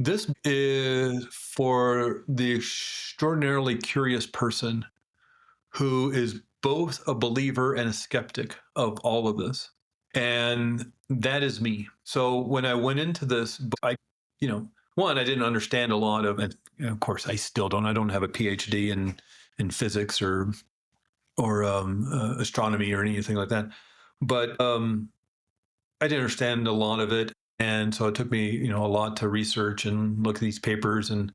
This is for the extraordinarily curious person who is both a believer and a skeptic of all of this. And that is me. So when I went into this, one, I didn't understand a lot of it. Of course, I still don't. I don't have a PhD in physics or astronomy or anything like that. But I didn't understand a lot of it, and so it took me, a lot to research and look at these papers and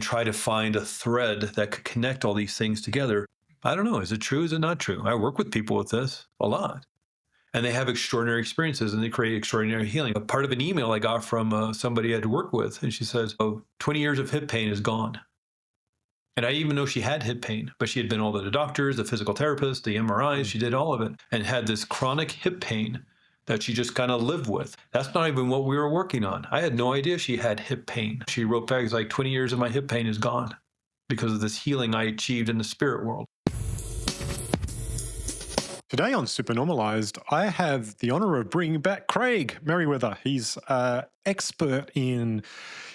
try to find a thread that could connect all these things together. I don't know. Is it true? Is it not true? I work with people with this a lot, and they have extraordinary experiences and they create extraordinary healing. A part of an email I got from somebody I had worked with, and she says, "Oh, 20 years of hip pain is gone." And I didn't even know she had hip pain, but she had been all to the doctors, the physical therapist, the MRIs. She did all of it and had this chronic hip pain that she just kind of lived with. That's not even what we were working on. I had no idea she had hip pain. She wrote back, it's like 20 years of my hip pain is gone because of this healing I achieved in the spirit world. Today on Supernormalized, I have the honor of bringing back Craig Meriwether. He's an expert in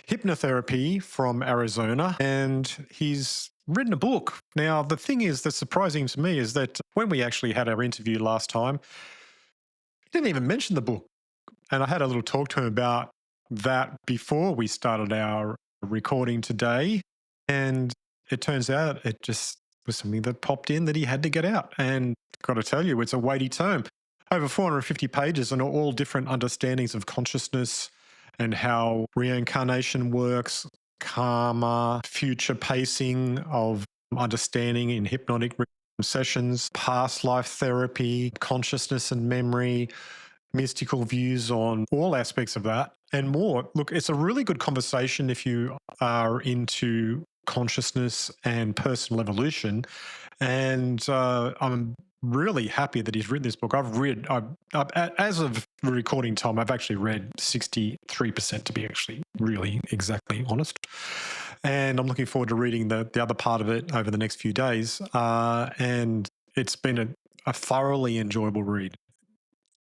hypnotherapy from Arizona, and he's written a book. Now, the thing is that's surprising to me is that when we actually had our interview last time, he didn't even mention the book. And I had a little talk to him about that before we started our recording today. And it turns out it just was something that popped in that he had to get out. And got to tell you, it's a weighty tome. Over 450 pages and all different understandings of consciousness and how reincarnation works, karma, future pacing of understanding in hypnotic sessions, past life therapy, consciousness and memory, mystical views on all aspects of that and more. Look, it's a really good conversation if you are into consciousness and personal evolution. And I'm really happy that he's written this book. As of recording time, I've actually read 63%, to be actually really exactly honest. And I'm looking forward to reading the other part of it over the next few days. And it's been a thoroughly enjoyable read.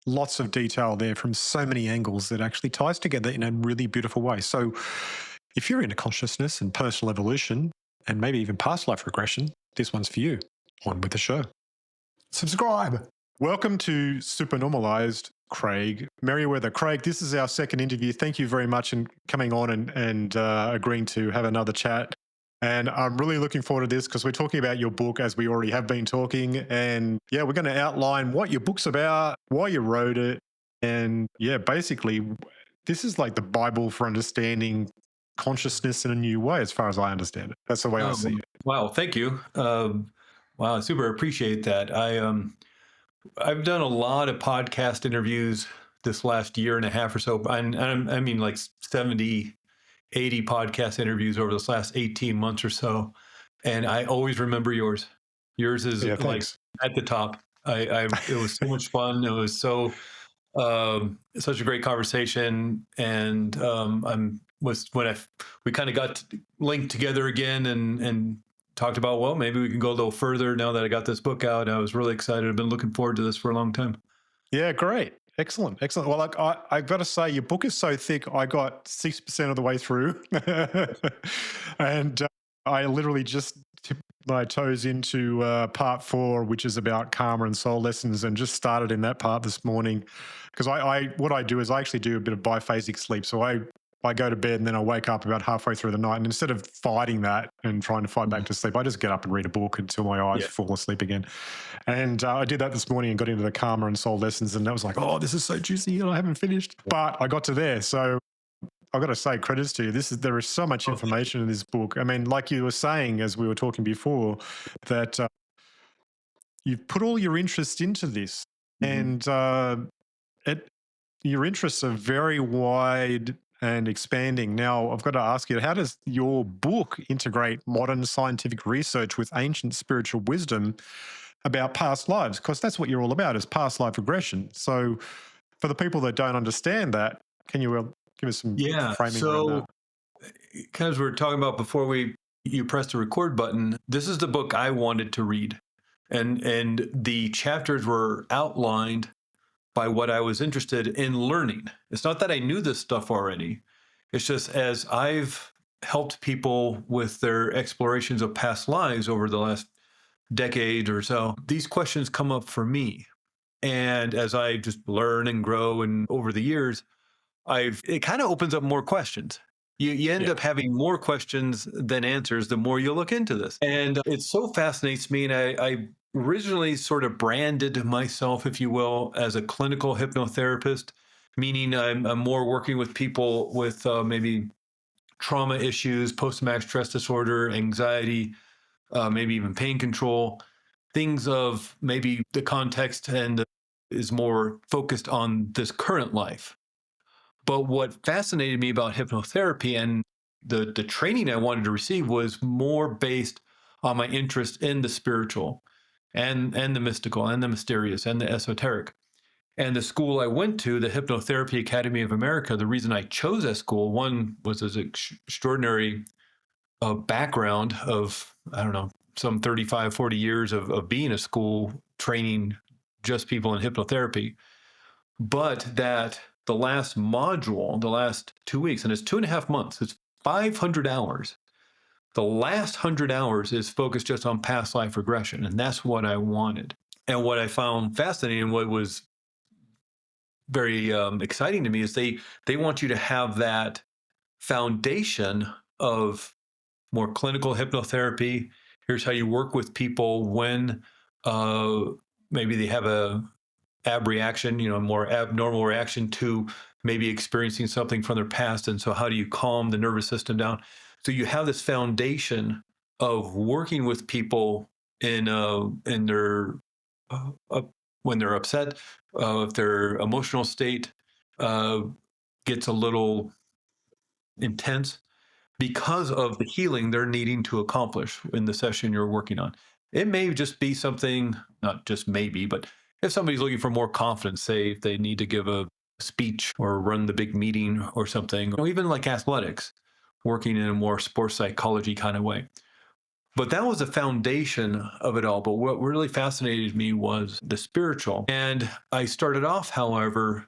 Lots of detail there from so many angles that actually ties together in a really beautiful way. So if you're into consciousness and personal evolution and maybe even past life regression, this one's for you. On with the show. Subscribe. Welcome to Supernormalized, Craig Meriwether. Craig, this is our second interview. Thank you very much for coming on and agreeing to have another chat. And I'm really looking forward to this because we're talking about your book as we already have been talking. And yeah, we're going to outline what your book's about, why you wrote it. And yeah, basically, this is like the Bible for understanding consciousness in a new way, as far as I understand it. That's the way I see it. Wow, thank you. Wow, I super appreciate that. I've done a lot of podcast interviews this last year and a half or so. I mean, like 70, 80 podcast interviews over this last 18 months or so. And I always remember yours. Yours is like at the top. It was so much fun. It was such a great conversation. And we kind of got linked together again and talked about, well, maybe we can go a little further now that I got this book out. I was really excited. I've been looking forward to this for a long time. Yeah, great. Excellent. Well, like I got to say, your book is so thick. I got 6% of the way through, and I literally just tipped my toes into part 4, which is about karma and soul lessons, and just started in that part this morning. Because what I do is I actually do a bit of biphasic sleep. So I go to bed and then I wake up about halfway through the night, and instead of fighting that and trying to fight back to sleep, I just get up and read a book until my eyes fall asleep again. And I did that this morning and got into the karma and soul lessons, and that was like, oh, this is so juicy, and I haven't finished. But I got to there. So I've got to say credits to you. There is so much information in this book. I mean, like you were saying as we were talking before, that you've put all your interest into this, and your interests are very wide and expanding. Now, I've got to ask you, how does your book integrate modern scientific research with ancient spiritual wisdom about past lives? Because that's what you're all about, is past life regression. So for the people that don't understand that, can you give us some framing around that? As we were talking about before you pressed the record button, this is the book I wanted to read. And the chapters were outlined by what I was interested in learning. It's not that I knew this stuff already. It's just as I've helped people with their explorations of past lives over the last decade or so, these questions come up for me. And as I just learn and grow and over the years, it kind of opens up more questions. You end Yeah. up having more questions than answers the more you look into this. And it so fascinates me. And I originally sort of branded myself, if you will, as a clinical hypnotherapist, meaning I'm more working with people with maybe trauma issues, post traumatic stress disorder, anxiety, maybe even pain control, things of maybe the context and is more focused on this current life. But what fascinated me about hypnotherapy and the training I wanted to receive was more based on my interest in the spiritual and the mystical and the mysterious and the esoteric. And the school I went to, the Hypnotherapy Academy of America, the reason I chose that school, one was this extraordinary background of, I don't know, some 35, 40 years of being a school training just people in hypnotherapy. But that the last module, the last 2 weeks, and it's 2.5 months, it's 500 hours. The last 100 hours is focused just on past life regression. And that's what I wanted. And what I found fascinating, what was very exciting to me, is they want you to have that foundation of more clinical hypnotherapy. Here's how you work with people when uh, maybe they have a abreaction, more abnormal reaction to maybe experiencing something from their past. And so how do you calm the nervous system down? So you have this foundation of working with people in their when they're upset, if their emotional state uh, gets a little intense because of the healing they're needing to accomplish in the session you're working on. It may just be something, not just maybe, but if somebody's looking for more confidence, say if they need to give a speech or run the big meeting or something, or even like athletics, working in a more sports psychology kind of way. But that was the foundation of it all. But what really fascinated me was the spiritual. And I started off, however,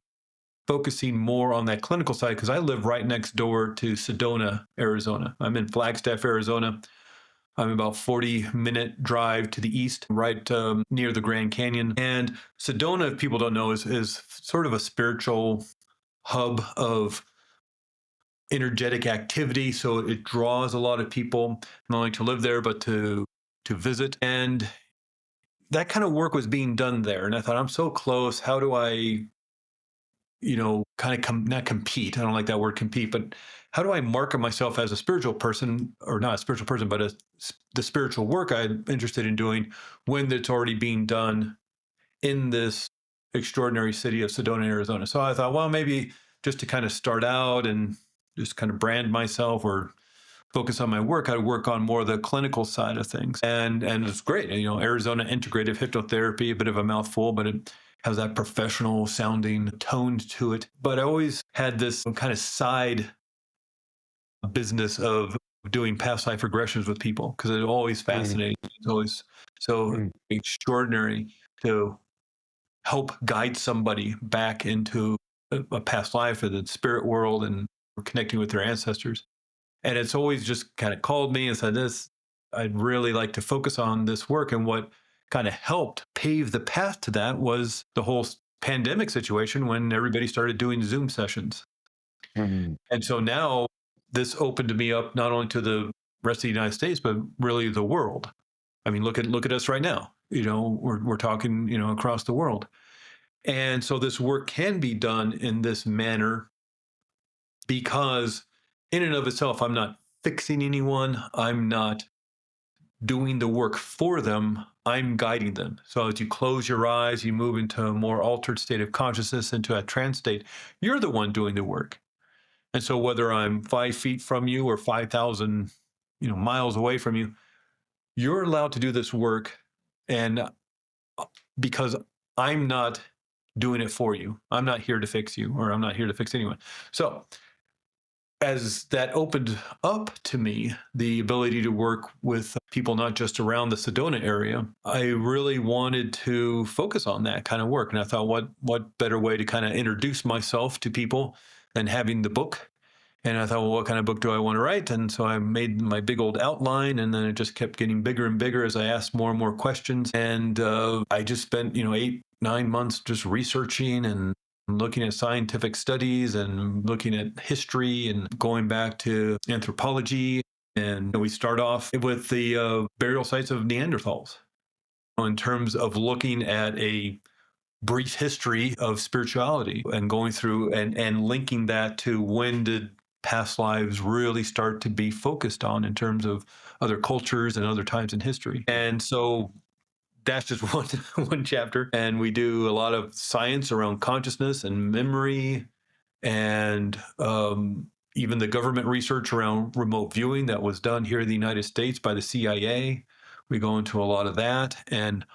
focusing more on that clinical side because I live right next door to Sedona, Arizona. I'm in Flagstaff, Arizona. I'm about 40-minute drive to the east, right near the Grand Canyon. And Sedona, if people don't know, is sort of a spiritual hub of energetic activity. So it draws a lot of people not only to live there, but to visit. And that kind of work was being done there. And I thought, I'm so close. How do I kind of not compete. I don't like that word compete, but how do I market myself as a spiritual person, or not a spiritual person, but the spiritual work I'm interested in doing when it's already being done in this extraordinary city of Sedona, Arizona? So I thought, well, maybe just to kind of start out and just kind of brand myself or focus on my work, I'd work on more of the clinical side of things. And it's great. Arizona Integrative Hypnotherapy, a bit of a mouthful, but it has that professional sounding tone to it. But I always had this kind of side business of doing past life regressions with people because it's always fascinating. It's always so Mm. extraordinary to help guide somebody back into a past life or the spirit world and connecting with their ancestors. And it's always just kind of called me and said, I'd really like to focus on this work. And what kind of helped pave the path to that was the whole pandemic situation when everybody started doing Zoom sessions. Mm. And so now this opened me up not only to the rest of the United States, but really the world. I mean, look at us right now. We're talking, across the world. And so this work can be done in this manner because in and of itself, I'm not fixing anyone. I'm not doing the work for them. I'm guiding them. So as you close your eyes, you move into a more altered state of consciousness, into a trance state, you're the one doing the work. And so whether I'm 5 feet from you or 5,000, miles away from you, you're allowed to do this work. And because I'm not doing it for you, I'm not here to fix you, or I'm not here to fix anyone. So as that opened up to me the ability to work with people not just around the Sedona area, I really wanted to focus on that kind of work. And I thought, what better way to kind of introduce myself to people than having the book And I thought, well, what kind of book do I want to write? And so I made my big old outline, and then it just kept getting bigger and bigger as I asked more and more questions. And I just spent, 8, 9 months just researching and looking at scientific studies and looking at history and going back to anthropology. And we start off with the burial sites of Neanderthals in terms of looking at a brief history of spirituality and going through and linking that to when did past lives really start to be focused on in terms of other cultures and other times in history. And so that's just one chapter. And we do a lot of science around consciousness and memory, and even the government research around remote viewing that was done here in the United States by the CIA. We go into a lot of that. And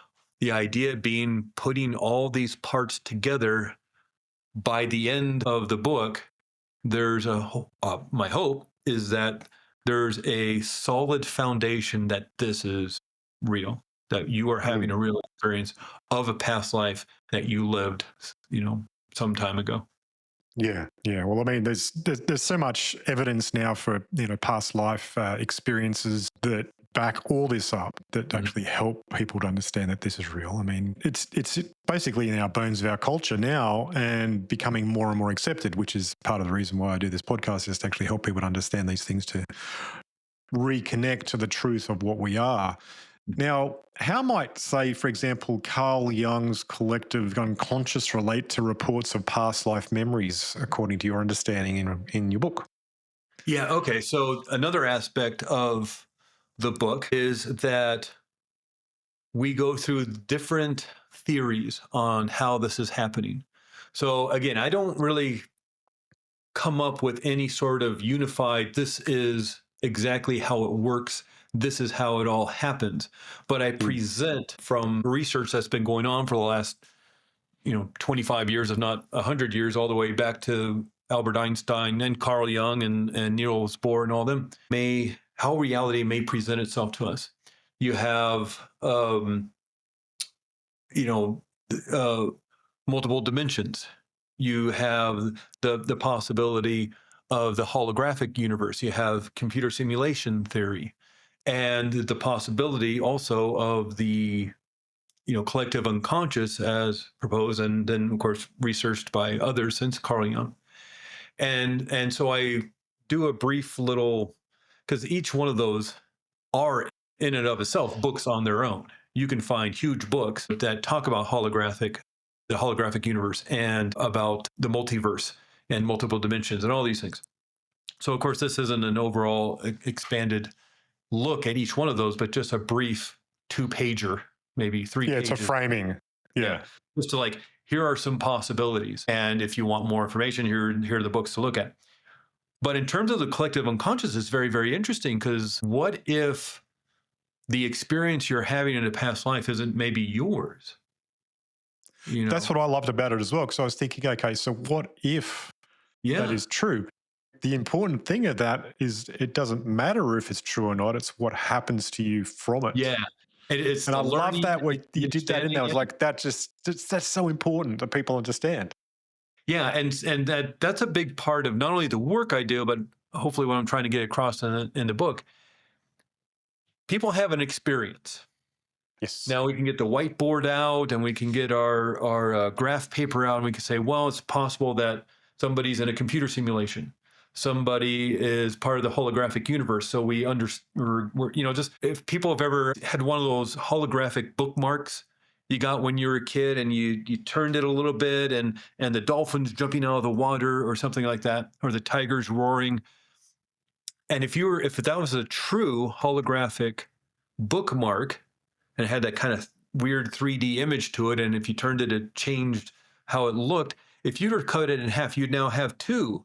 the idea being putting all these parts together. By the end of the book, there's my hope is that there's a solid foundation that this is real, that you are having a real experience of a past life that you lived, some time ago. Yeah. Well, I mean, there's so much evidence now for past life experiences that back all this up, that actually help people to understand that this is real. I mean, it's basically in our bones of our culture now, and becoming more and more accepted, which is part of the reason why I do this podcast, is to actually help people to understand these things, to reconnect to the truth of what we are. Now, how might, say, for example, Carl Jung's collective unconscious relate to reports of past life memories, according to your understanding in your book? Yeah. Okay. So another aspect of the book is that we go through different theories on how this is happening. So again, I don't really come up with any sort of unified, this is exactly how it works, this is how it all happens. But I present from research that's been going on for the last 25 years, if not 100 years, all the way back to Albert Einstein and Carl Jung and Niels Bohr and all them, how reality may present itself to us. You have multiple dimensions. You have the possibility of the holographic universe. You have computer simulation theory, and the possibility also of the collective unconscious as proposed, and then of course researched by others since Carl Jung. And so I do a brief little, because each one of those are in and of itself books on their own. You can find huge books that talk about the holographic universe, and about the multiverse and multiple dimensions and all these things. So of course this isn't an overall expanded look at each one of those, but just a brief 2-pager, maybe 3 pages. Yeah, it's a framing. Yeah. Just to here are some possibilities. And if you want more information, here are the books to look at. But in terms of the collective unconscious, it's very, very interesting, because what if the experience you're having in a past life isn't maybe yours? That's what I loved about it as well. Because I was thinking, okay, so what if that is true? The important thing of that is it doesn't matter if it's true or not. It's what happens to you from it. Yeah. And I love that way you did that in there. I was like, that's so important that people understand. Yeah, and that's a big part of not only the work I do, but hopefully what I'm trying to get across in the book. People have an experience. Yes. Now we can get the whiteboard out, and we can get our graph paper out, and we can say, well, it's possible that somebody's in a computer simulation. Somebody is part of the holographic universe. So we're just, if people have ever had one of those holographic bookmarks you got when you were a kid, and you turned it a little bit, and the dolphins jumping out of the water or something like that, or the tigers roaring. And if that was a true holographic bookmark, and it had that kind of weird 3D image to it, and if you turned it, it changed how it looked. If you were to cut it in half, you'd now have 2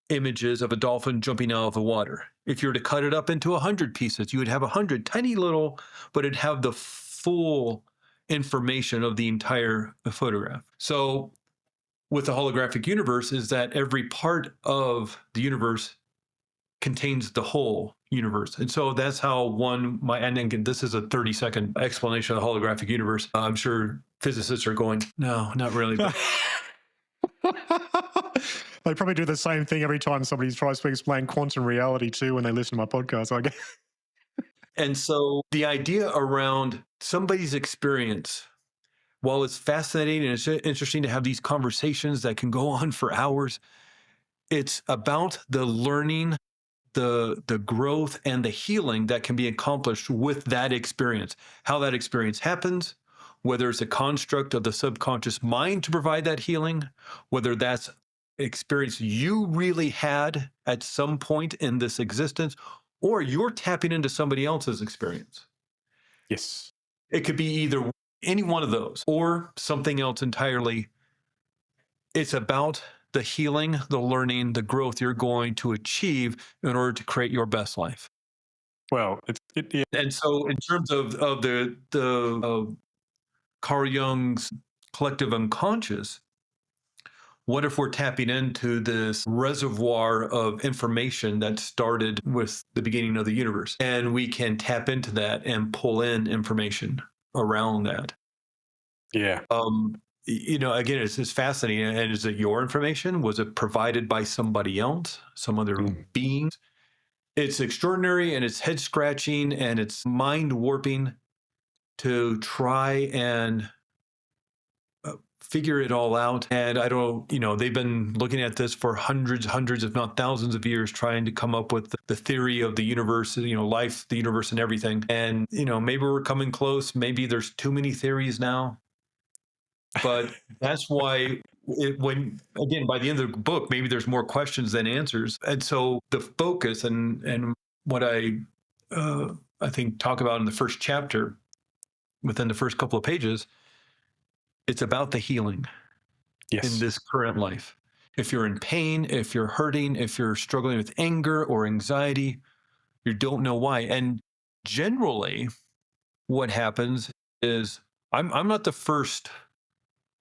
images of a dolphin jumping out of the water. If you were to cut it up into 100 pieces, you would have 100 tiny little, but it'd have the full information of the entire photograph. So with the holographic universe is that every part of the universe contains the whole universe. And so that's how and again, this is a 30-second explanation of the holographic universe. I'm sure physicists are going, no, not really. But They probably do the same thing every time somebody tries to explain quantum reality too when they listen to my podcast. I guess. And so the idea around somebody's experience, while it's fascinating and it's interesting to have these conversations that can go on for hours, it's about the learning, the growth, and the healing that can be accomplished with that experience. How that experience happens, whether it's a construct of the subconscious mind to provide that healing, whether that's experience you really had at some point in this existence, or you're tapping into somebody else's experience. Yes. It could be either any one of those or something else entirely. It's about the healing, the learning, the growth you're going to achieve in order to create your best life. Well, yeah. And so, in terms of the Carl Jung's collective unconscious, what if we're tapping into this reservoir of information that started with the beginning of the universe, and we can tap into that and pull in information around that? Yeah. Again, it's fascinating. And is it your information? Was it provided by somebody else, some other being? It's extraordinary and it's head scratching and it's mind warping to try and figure it all out. And I don't, they've been looking at this for hundreds, if not thousands of years, trying to come up with the theory of the universe, life, the universe, and everything. And, maybe we're coming close. Maybe there's too many theories now. But that's why when, again, by the end of the book, maybe there's more questions than answers. And so the focus and what I think talk about in the first chapter, within the first couple of pages, it's about the healing in this current life. If you're in pain, if you're hurting, if you're struggling with anger or anxiety, you don't know why. And generally, what happens is I'm not the first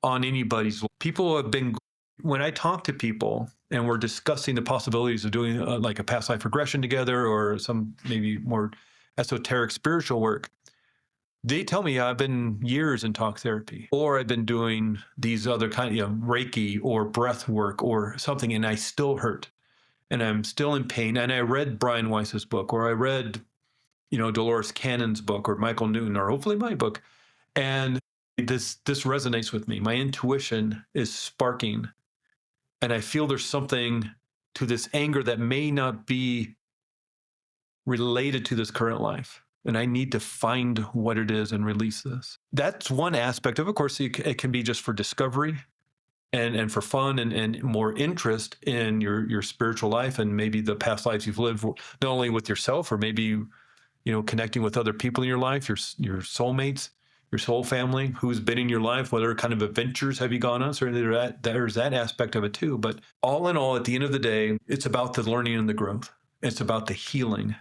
on anybody's. People have been, when I talk to people and we're discussing the possibilities of doing like a past life regression together or some maybe more esoteric spiritual work, they tell me I've been years in talk therapy, or I've been doing these other kind of Reiki or breath work or something, and I still hurt and I'm still in pain. And I read Brian Weiss's book, or I read, Dolores Cannon's book, or Michael Newton, or hopefully my book. And this resonates with me. My intuition is sparking, and I feel there's something to this anger that may not be related to this current life. And I need to find what it is and release this. That's one aspect of course, it can be just for discovery and for fun and more interest in your spiritual life and maybe the past lives you've lived, not only with yourself or maybe, connecting with other people in your life, your soulmates, your soul family, who's been in your life, whether kind of adventures have you gone on. So there's that aspect of it too. But all in all, at the end of the day, it's about the learning and the growth. It's about the healing,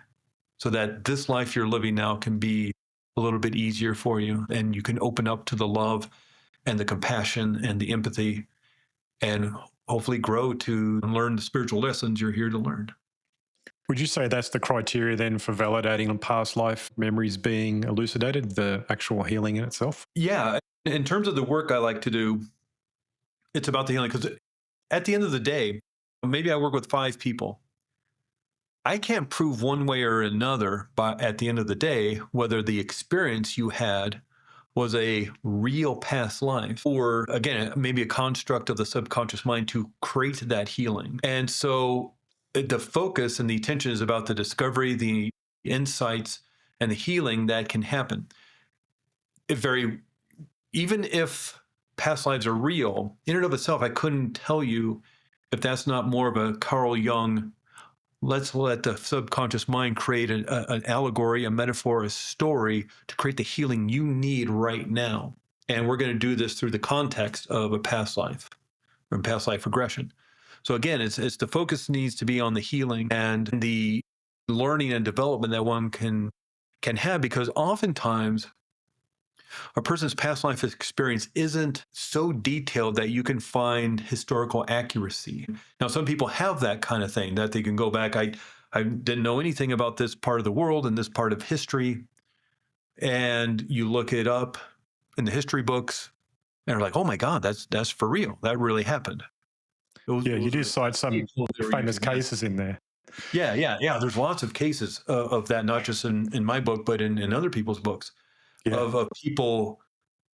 so that this life you're living now can be a little bit easier for you, and you can open up to the love and the compassion and the empathy, and hopefully grow to learn the spiritual lessons you're here to learn. Would you say that's the criteria then for validating past life memories being elucidated, the actual healing in itself? Yeah. In terms of the work I like to do, it's about the healing, because at the end of the day, maybe I work with 5 people. I can't prove one way or another, but at the end of the day, whether the experience you had was a real past life or, again, maybe a construct of the subconscious mind to create that healing. And so the focus and the attention is about the discovery, the insights, and the healing that can happen. Even if past lives are real, in and of itself, I couldn't tell you if that's not more of a Carl Jung, let's let the subconscious mind create an allegory, a metaphor, a story to create the healing you need right now. And we're going to do this through the context of a past life or past life regression. So again, it's the focus needs to be on the healing and the learning and development that one can have, because oftentimes a person's past life experience isn't so detailed that you can find historical accuracy. Now, some people have that kind of thing, that they can go back. I didn't know anything about this part of the world and this part of history. And you look it up in the history books and are like, oh my God, that's for real. That really happened. Yeah, you those do were cite some vehicles they were famous using then. cases in there. Yeah. There's lots of cases of that, not just in my book, but in other people's books Yeah. of people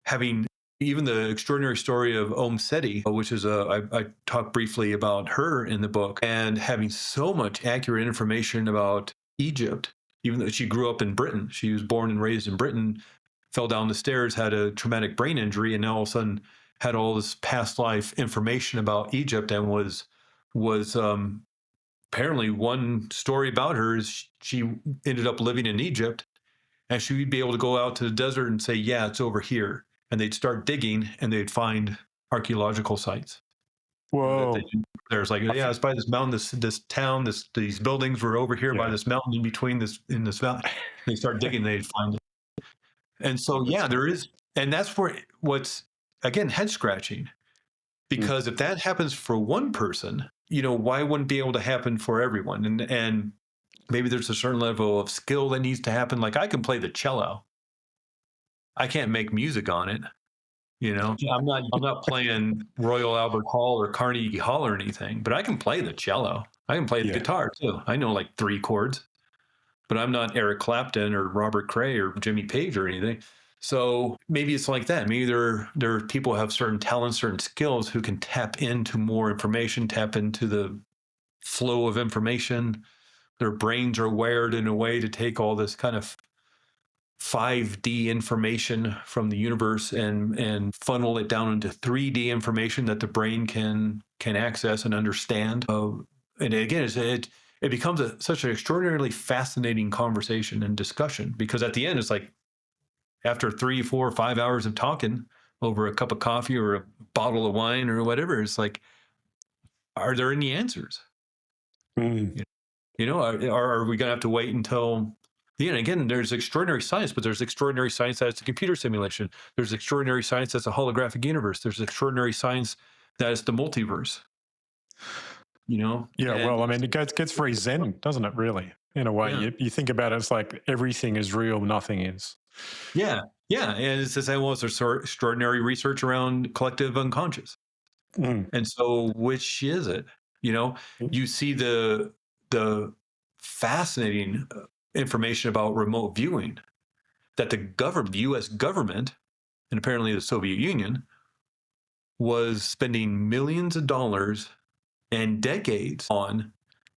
having even the extraordinary story of Om Seti, which is I talk briefly about her in the book, and having so much accurate information about Egypt, even though she grew up in Britain. She was born and raised in Britain, fell down the stairs, had a traumatic brain injury, and now all of a sudden had all this past life information about Egypt, and was apparently one story about her is she ended up living in Egypt, and she would be able to go out to the desert and say, yeah, it's over here. And they'd start digging and they'd find archaeological sites. That they Whoa. there's like, I yeah, th- it's by this mountain, this town, these buildings were over here by yeah. this mountain in this mountain. They start digging, they'd find it. And so, That's yeah, there crazy. is, and that's where what's again head scratching, Mm. because if that happens for one person, why wouldn't it be able to happen for everyone? And maybe there's a certain level of skill that needs to happen. Like I can play the cello, I can't make music on it. I'm not playing Royal Albert Hall or Carnegie Hall or anything, but I can play the cello. I can play the Yeah. guitar too. I know like 3 chords, but I'm not Eric Clapton or Robert Cray or Jimmy Page or anything. So maybe it's like that. Maybe there are people who have certain talents, certain skills who can tap into more information, tap into the flow of information. Their brains are wired in a way to take all this kind of 5D information from the universe and funnel it down into 3D information that the brain can access and understand. And again, it becomes such an extraordinarily fascinating conversation and discussion, because at the end, it's like after 3, 4, 5 hours of talking over a cup of coffee or a bottle of wine or whatever, it's like, are there any answers? Mm. Are we going to have to wait until again, there's extraordinary science, but there's extraordinary science that's a computer simulation. There's extraordinary science that's a holographic universe. There's extraordinary science that is the multiverse, Yeah, and well, I mean, it gets very zen, doesn't it, really? In a way, yeah, you think about it, it's like everything is real, nothing is. yeah, yeah. And it's the same. Well, there's extraordinary research around collective unconscious. Mm. And so, which is it? You know, you see the fascinating information about remote viewing that the U.S. government, and apparently the Soviet Union, was spending millions of dollars and decades on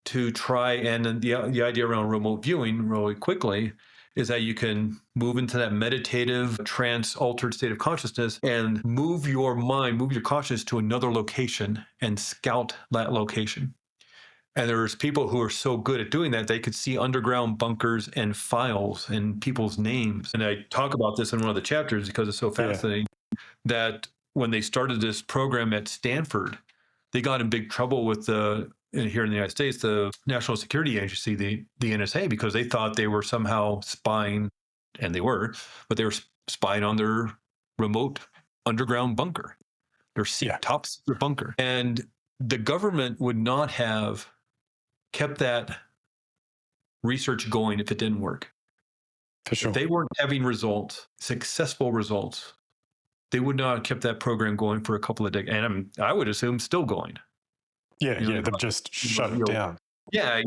to try. And the idea around remote viewing, really quickly, is that you can move into that meditative, trance altered state of consciousness and move your mind, move your consciousness to another location and scout that location. And there's people who are so good at doing that, they could see underground bunkers and files and people's names. And I talk about this in one of the chapters because it's so Yeah. fascinating, that when they started this program at Stanford, they got in big trouble with here in the United States, the National Security Agency, the NSA, because they thought they were somehow spying, and they were, but they were spying on their remote underground bunker, their Yeah, top secret bunker. And the government would not have kept that research going if it didn't work. for If sure. they weren't having results, successful results, they would not have kept that program going for a couple of decades. And I would assume still going. Yeah, You know, yeah, they've just shut it down. yeah.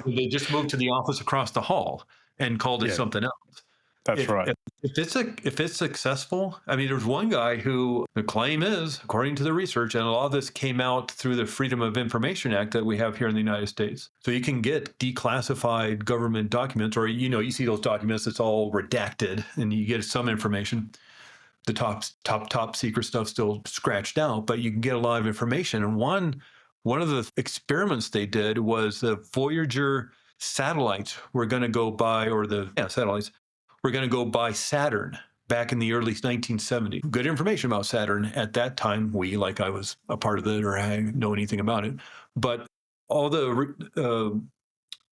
They just moved to the office across the hall and called it Yeah, something else. that's If right. if, if it's successful, I mean, there's one guy who the claim is, according to the research, and a lot of this came out through the Freedom of Information Act that we have here in the United States. So you can get declassified government documents, or you see those documents, it's all redacted, and you get some information. The top secret stuff still scratched out, but you can get a lot of information. And one of the experiments they did was the Voyager satellites were going to go by, or the satellites were going to go by Saturn back in the early 1970s. Good information about Saturn at that time. Like I was a part of it, or I know anything about it, but all the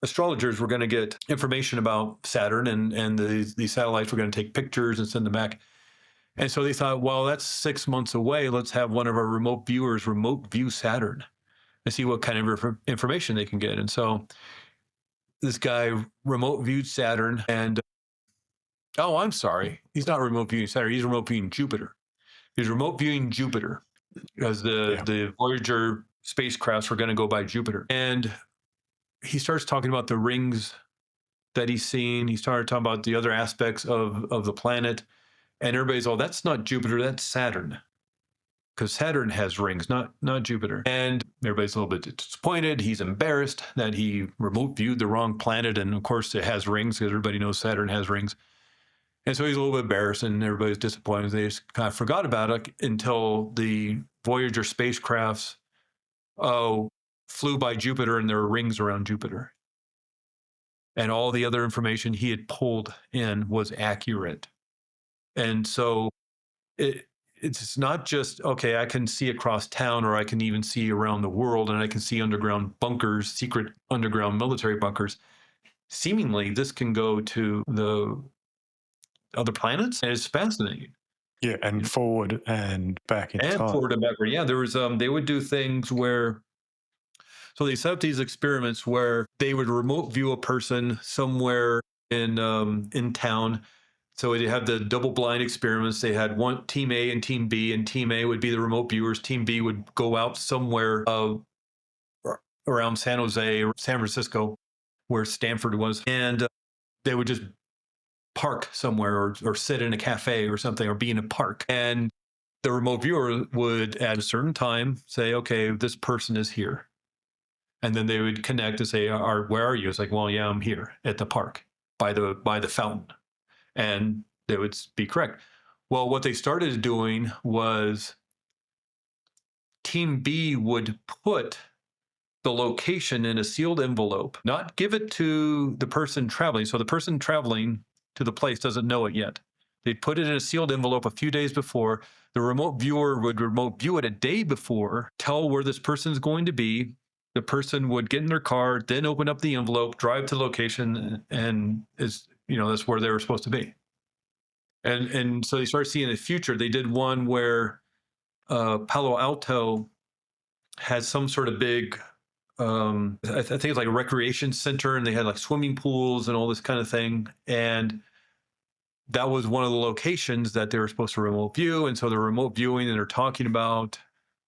astrologers were going to get information about Saturn, and these satellites were going to take pictures and send them back. And so they thought, well, that's 6 months away. Let's have one of our remote viewers remote view Saturn and see what kind of information they can get. And so this guy remote viewed Saturn, and I'm sorry, he's not remote viewing Saturn. He's remote viewing Jupiter. He's remote viewing Jupiter. because Yeah. the Voyager spacecrafts were going to go by Jupiter. And he starts talking about the rings that he's seen. He started talking about the other aspects of the planet. And everybody's, oh, that's not Jupiter, that's Saturn. Because Saturn has rings, not Jupiter. And everybody's a little bit disappointed. He's embarrassed that he remote viewed the wrong planet. And of course, it has rings because everybody knows Saturn has rings. And so he's a little bit embarrassed and everybody's disappointed. They just kind of forgot about it until the Voyager spacecrafts flew by Jupiter and there were rings around Jupiter. And all the other information he had pulled in was accurate. And so it's not just, okay, I can see across town or I can even see around the world and I can see underground bunkers, secret underground military bunkers. Seemingly, this can go to the other planets. And it's fascinating. Yeah, and forward and back in And time. forward and backward. Yeah, there was they would do things where, so they set up these experiments where they would remote view a person somewhere in town. So they have the double blind experiments. They had one team A and team B, and team A would be the remote viewers. Team B would go out somewhere around San Jose or San Francisco, where Stanford was, and they would just park somewhere or sit in a cafe or something or be in a park. And the remote viewer would at a certain time say, okay, this person is here. And then they would connect and say, where are you? It's like, well, yeah, I'm here at the park by the fountain. And they would be correct. Well, what they started doing was Team B would put the location in a sealed envelope, not give it to the person traveling. So the person traveling to the place doesn't know it yet. They'd put it in a sealed envelope a few days before. The remote viewer would remote view it a day before, tell where this person's going to be. The person would get in their car, then open up the envelope, drive to the location, and that's where they were supposed to be. And so they started seeing the future. They did one where Palo Alto had some sort of big, I think it's like a recreation center, and they had like swimming pools and all this kind of thing. And that was one of the locations that they were supposed to remote view. And so they're remote viewing and they're talking about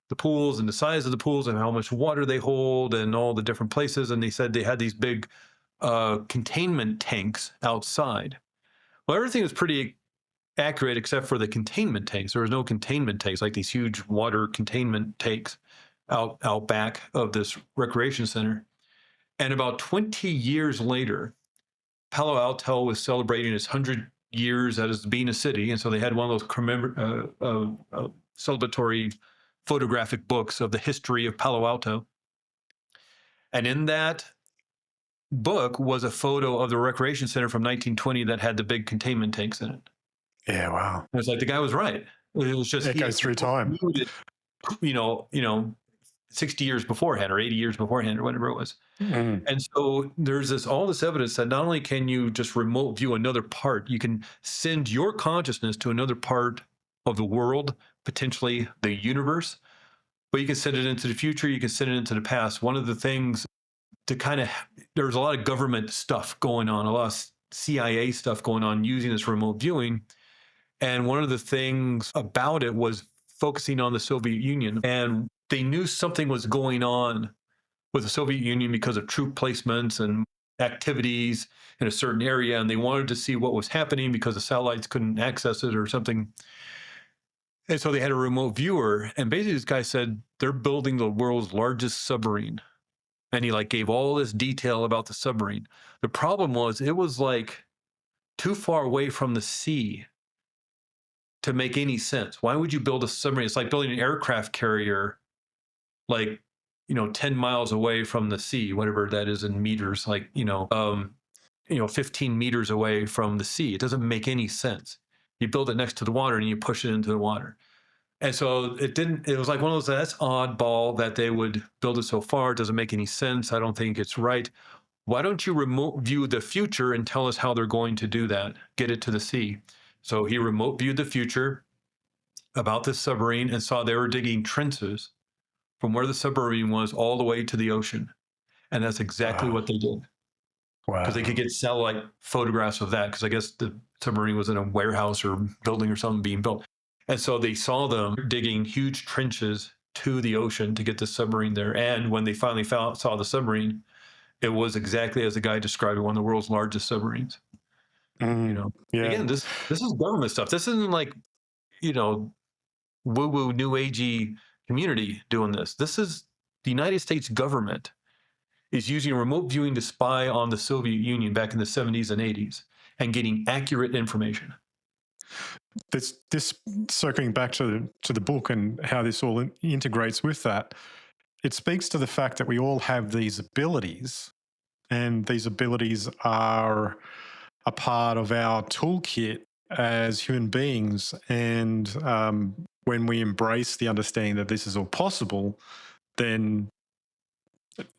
the pools and the size of the pools and how much water they hold and all the different places. And they said they had these big containment tanks outside. Well, everything was pretty accurate except for the containment tanks. There was no containment tanks, like these huge water containment tanks out back of this recreation center. And about 20 years later, Palo Alto was celebrating its 100 years as being a city. And so they had one of those celebratory photographic books of the history of Palo Alto. And in that book was a photo of the recreation center from 1920 that had the big containment tanks in it. Yeah, wow. And it's like the guy was right. It was just It goes through time. 60 years beforehand or 80 years beforehand or whatever it was. Mm. And so there's all this evidence that not only can you just remote view another part, you can send your consciousness to another part of the world, potentially the universe, but you can send it into the future, you can send it into the past. One of the things there's a lot of government stuff going on, a lot of CIA stuff going on using this remote viewing. And one of the things about it was focusing on the Soviet Union. And they knew something was going on with the Soviet Union because of troop placements and activities in a certain area. And they wanted to see what was happening because the satellites couldn't access it or something. And so they had a remote viewer. And basically this guy said, they're building the world's largest submarine. And he gave all this detail about the submarine. The problem was it was too far away from the sea to make any sense. Why would you build a submarine? It's like building an aircraft carrier 10 miles away from the sea, whatever that is in meters, 15 meters away from the sea. It doesn't make any sense. You build it next to the water and you push it into the water. And so it was like one of those, that's oddball that they would build it so far. It doesn't make any sense. I don't think it's right. Why don't you remote view the future and tell us how they're going to do that? Get it to the sea. So he remote viewed the future about this submarine and saw they were digging trenches from where the submarine was all the way to the ocean. And that's exactly what they did. Wow. Because they could get satellite photographs of that, because I guess the submarine was in a warehouse or building or something being built. And so they saw them digging huge trenches to the ocean to get the submarine there. And when they finally saw the submarine, it was exactly as the guy described it, one of the world's largest submarines. You know, Yeah. again, this is government stuff. This isn't like, you know, woo-woo new agey community doing this. This is the United States government is using remote viewing to spy on the Soviet Union back in the 70s and 80s and getting accurate information. This circling back to the book and how this all integrates with that, it speaks to the fact that we all have these abilities, and these abilities are a part of our toolkit as human beings. And when we embrace the understanding that this is all possible, then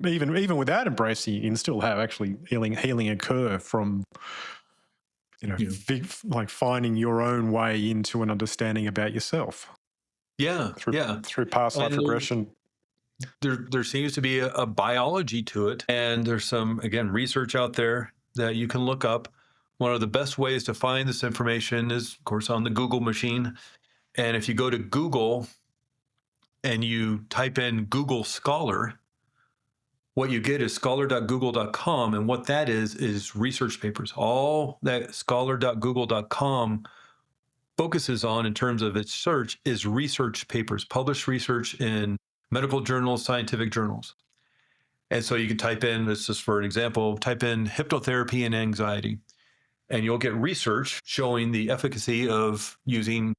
even without embracing, you can still have actually healing occur from like finding your own way into an understanding about yourself. Yeah, Through past life and regression. there seems to be a biology to it, and there's some, again, research out there that you can look up. One of the best ways to find this information is, of course, on the Google machine. And if you go to Google and you type in Google Scholar, what you get is scholar.google.com. And what that is research papers. All that scholar.google.com focuses on in terms of its search is research papers, published research in medical journals, scientific journals. And so you can type in, this is for an example, type in hypnotherapy and anxiety, and you'll get research showing the efficacy of using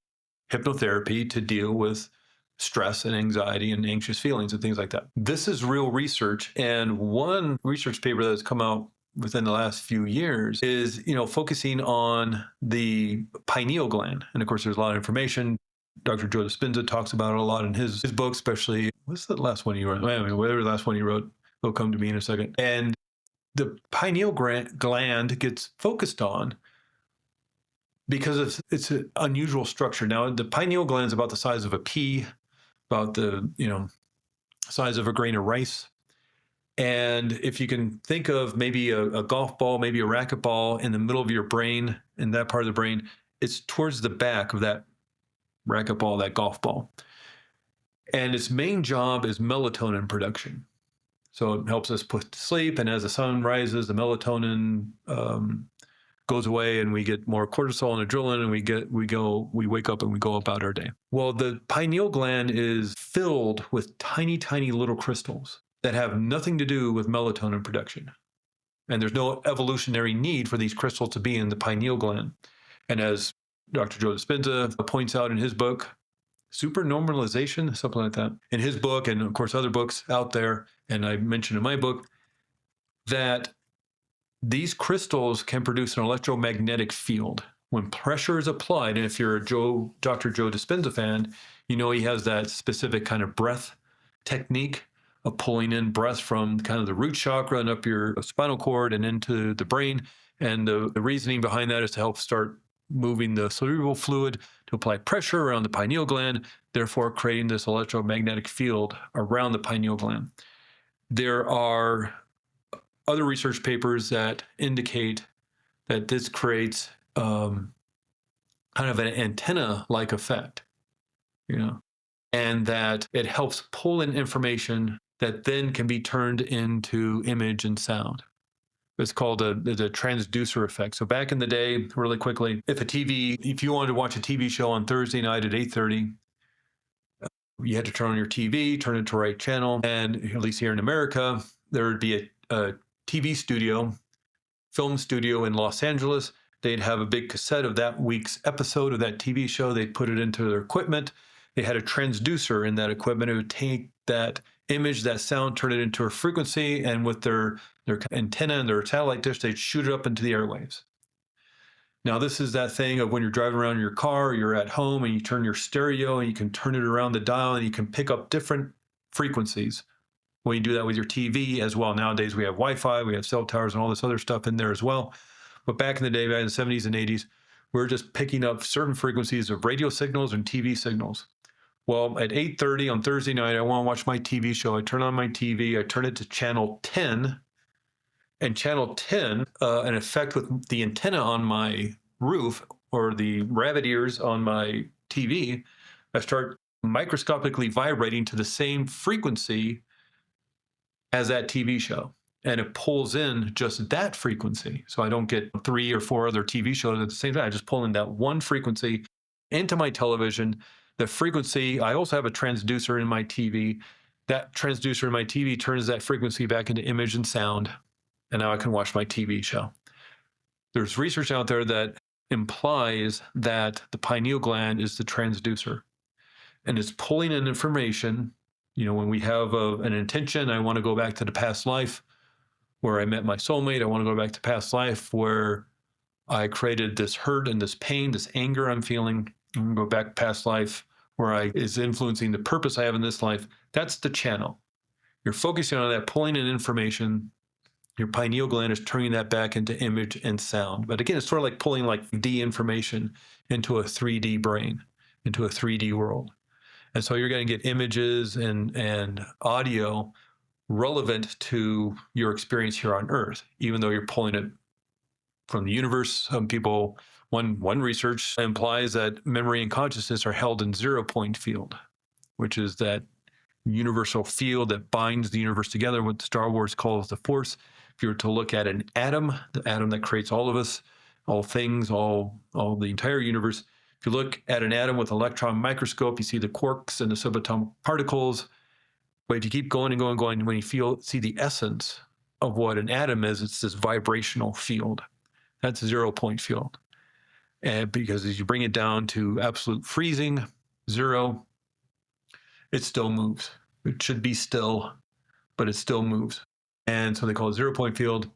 hypnotherapy to deal with stress and anxiety and anxious feelings and things like that. This is real research. And one research paper that's come out within the last few years is, focusing on the pineal gland. And of course, there's a lot of information. Dr. Joe Dispenza talks about it a lot in his book, especially, what's the last one he wrote? Whatever the last one he wrote, will come to me in a second. And the pineal gland gets focused on because it's an unusual structure. Now, the pineal gland is about the size of a pea, about the size of a grain of rice. And if you can think of maybe a golf ball, maybe a racquetball in the middle of your brain, in that part of the brain, it's towards the back of that racquetball, that golf ball. And its main job is melatonin production. So it helps us put to sleep. And as the sun rises, the melatonin goes away and we get more cortisol and adrenaline, and we wake up and we go about our day. Well, the pineal gland is filled with tiny, tiny little crystals that have nothing to do with melatonin production. And there's no evolutionary need for these crystals to be in the pineal gland. And as Dr. Joe Dispenza points out in his book, Supernormalization, something like that, in his book, and of course other books out there, and I mentioned in my book, that these crystals can produce an electromagnetic field when pressure is applied. And if you're a Dr. Joe Dispenza fan, he has that specific kind of breath technique of pulling in breath from kind of the root chakra and up your spinal cord and into the brain. And the reasoning behind that is to help start moving the cerebral fluid to apply pressure around the pineal gland, therefore creating this electromagnetic field around the pineal gland. There are other research papers that indicate that this creates kind of an antenna-like effect, and that it helps pull in information that then can be turned into image and sound. It's called the transducer effect. So back in the day, really quickly, if you wanted to watch a TV show on Thursday night at 8:30, you had to turn on your TV, turn it to the right channel, and at least here in America, there would be a TV studio, film studio in Los Angeles. They'd have a big cassette of that week's episode of that TV show. They'd put it into their equipment. They had a transducer in that equipment. It would take that image, that sound, turn it into a frequency, and with their antenna and their satellite dish, they'd shoot it up into the airwaves. Now, this is that thing of when you're driving around in your car, or you're at home, and you turn your stereo, and you can turn it around the dial, and you can pick up different frequencies. Well, you do that with your TV as well. Nowadays, we have Wi-Fi, we have cell towers, and all this other stuff in there as well. But back in the day, back in the 70s and 80s, we were just picking up certain frequencies of radio signals and TV signals. Well, at 8:30 on Thursday night, I want to watch my TV show. I turn on my TV, I turn it to channel 10, and channel 10, an effect with the antenna on my roof or the rabbit ears on my TV, I start microscopically vibrating to the same frequency as that TV show. And it pulls in just that frequency. So I don't get 3 or 4 other TV shows at the same time. I just pull in that one frequency into my television. The frequency, I also have a transducer in my TV. That transducer in my TV turns that frequency back into image and sound. And now I can watch my TV show. There's research out there that implies that the pineal gland is the transducer. And it's pulling in information. When we have an intention, I want to go back to the past life where I met my soulmate. I want to go back to past life where I created this hurt and this pain, this anger I'm feeling. I'm going to go back past life where is influencing the purpose I have in this life. That's the channel. You're focusing on that, pulling in information. Your pineal gland is turning that back into image and sound. But again, it's sort of like pulling D information into a 3D brain, into a 3D world. And so you're going to get images and audio relevant to your experience here on Earth, even though you're pulling it from the universe. Some people, one research implies that memory and consciousness are held in 0-point field, which is that universal field that binds the universe together, what Star Wars calls the Force. If you were to look at an atom, the atom that creates all of us, all things, all the entire universe, if you look at an atom with an electron microscope, you see the quarks and the subatomic particles. But if you keep going and going and going, when you see the essence of what an atom is, it's this vibrational field. That's a 0-point field. And because as you bring it down to absolute freezing, 0, it still moves. It should be still, but it still moves. And so they call it 0-point field,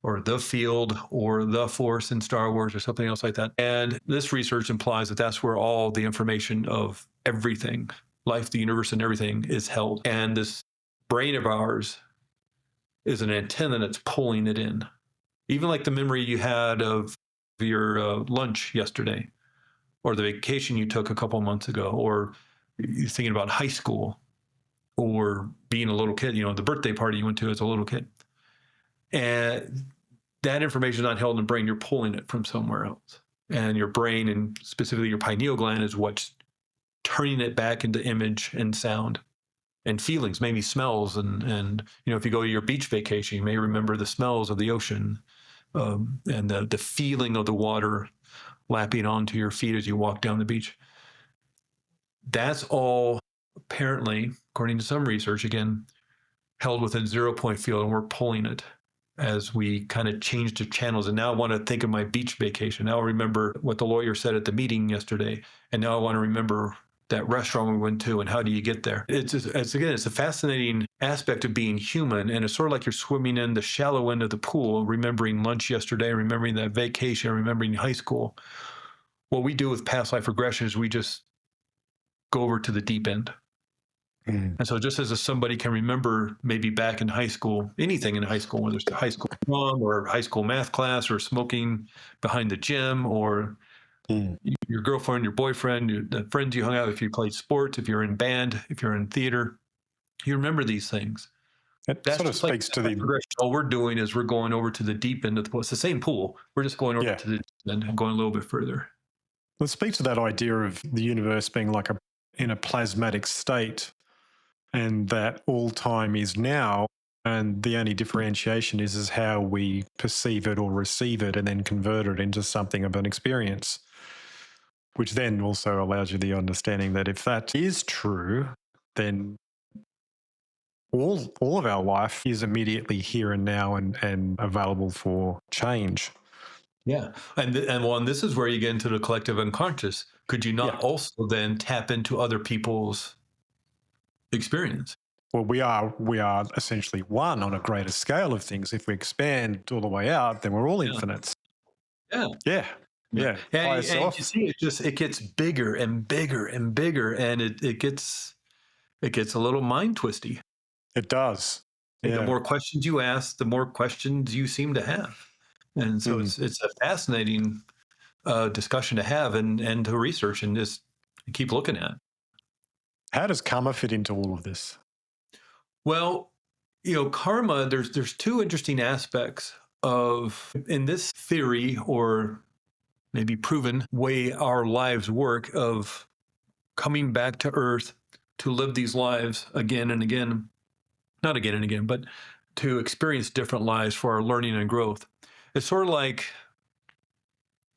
or the field, or the Force in Star Wars, or something else like that. And this research implies that that's where all the information of everything, life, the universe, and everything is held. And this brain of ours is an antenna that's pulling it in. Even like the memory you had of your lunch yesterday, or the vacation you took a couple months ago, or you're thinking about high school, or being a little kid, the birthday party you went to as a little kid. And that information is not held in the brain. You're pulling it from somewhere else. And your brain, and specifically your pineal gland, is what's turning it back into image and sound and feelings, maybe smells. And if you go to your beach vacation, you may remember the smells of the ocean, and the feeling of the water lapping onto your feet as you walk down the beach. That's all apparently, according to some research, again, held within 0-point field, and we're pulling it as we kind of change the channels. And now I want to think of my beach vacation. Now I remember what the lawyer said at the meeting yesterday. And now I want to remember that restaurant we went to, and how do you get there? It's a fascinating aspect of being human. And it's sort of like you're swimming in the shallow end of the pool, remembering lunch yesterday, remembering that vacation, remembering high school. What we do with past life regression is we just go over to the deep end. And so just as somebody can remember maybe back in high school, anything in high school, whether it's the high school prom or high school math class, or smoking behind the gym, or your girlfriend, your boyfriend, the friends you hung out with, if you played sports, if you're in band, if you're in theater, you remember these things. It sort of speaks to the progression. All we're doing is we're going over to the deep end of the pool. It's the same pool. We're just going over to the deep end and going a little bit further. Let's speak to that idea of the universe being like in a plasmatic state, and that all time is now, and the only differentiation is how we perceive it or receive it, and then convert it into something of an experience, which then also allows you the understanding that if that is true, then all of our life is immediately here and now and available for change. Yeah. And this is where you get into the collective unconscious. Could you not also then tap into other people's experience? Well, we are essentially one on a greater scale of things. If we expand all the way out, then we're all infinites. Yeah. And you see, it gets bigger and bigger and bigger, and it gets a little mind twisty. It does. The more questions you ask, the more questions you seem to have. And so it's a fascinating discussion to have and to research and just keep looking at. How does karma fit into all of this? Well, karma, there's two interesting aspects in this theory, or maybe proven way our lives work, of coming back to Earth to live these lives again and again, not again and again, but to experience different lives for our learning and growth. It's sort of like,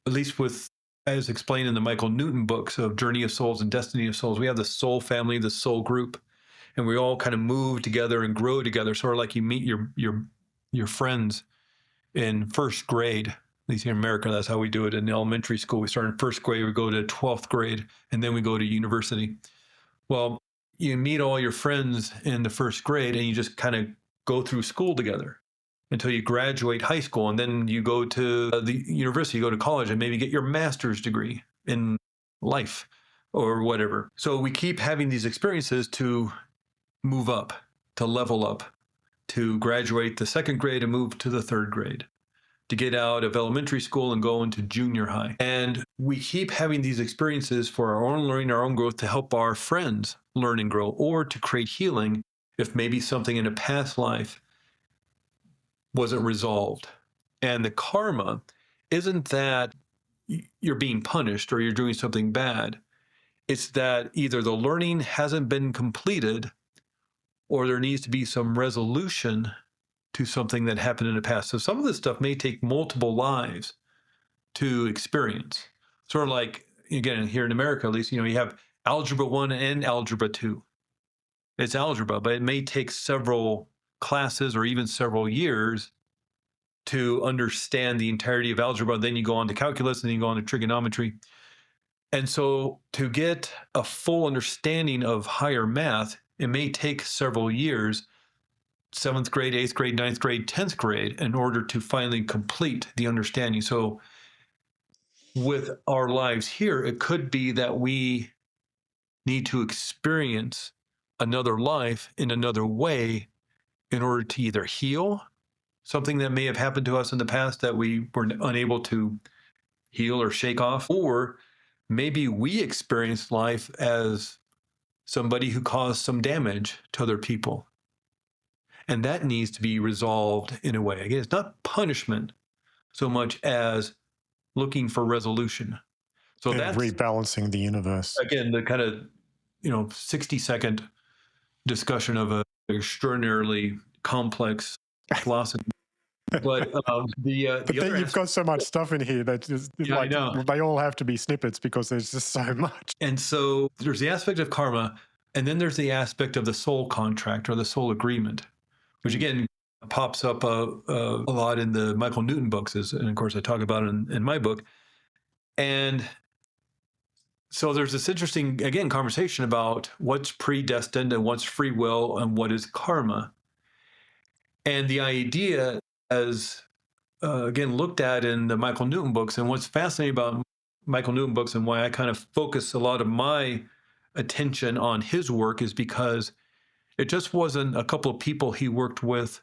at least with, as explained in the Michael Newton books of Journey of Souls and Destiny of Souls, we have the soul family, the soul group, and we all kind of move together and grow together, sort of like you meet your friends in first grade. At least here in America, that's how we do it. In elementary school, we start in first grade, we go to 12th grade, and then we go to university. Well, you meet all your friends in the first grade, and you just kind of go through school together until you graduate high school, and then you go to the university, you go to college, and maybe get your master's degree in life or whatever. So we keep having these experiences to move up, to level up, to graduate the second grade and move to the third grade, to get out of elementary school and go into junior high. And we keep having these experiences for our own learning, our own growth, to help our friends learn and grow, or to create healing if maybe something in a past life wasn't resolved. And the karma isn't that you're being punished or you're doing something bad. It's that either the learning hasn't been completed or there needs to be some resolution to something that happened in the past. So some of this stuff may take multiple lives to experience. Sort of like, again, here in America, at least, you have algebra 1 and algebra 2. It's algebra, but it may take several classes or even several years to understand the entirety of algebra. Then you go on to calculus, and then you go on to trigonometry. And so to get a full understanding of higher math, it may take several years, 7th grade, 8th grade, 9th grade, 10th grade, in order to finally complete the understanding. So with our lives here, it could be that we need to experience another life in another way in order to either heal something that may have happened to us in the past that we were unable to heal or shake off, or maybe we experienced life as somebody who caused some damage to other people. And that needs to be resolved in a way. Again, it's not punishment so much as looking for resolution. So And that's, rebalancing the universe. again, the kind of 60-second discussion of an extraordinarily complex philosophy. But the But other then you've got so much stuff in here that just Yeah, I like know. they all have to be snippets because there's just so much. And so there's the aspect of karma, and then there's the aspect of the soul contract or the soul agreement, which again pops up a lot in the Michael Newton books, and of course I talk about it in my book. And so there's this interesting, again, conversation about what's predestined and what's free will and what is karma. And the idea, as again looked at in the Michael Newton books, and what's fascinating about Michael Newton books and why I kind of focus a lot of my attention on his work is because it just wasn't a couple of people he worked with.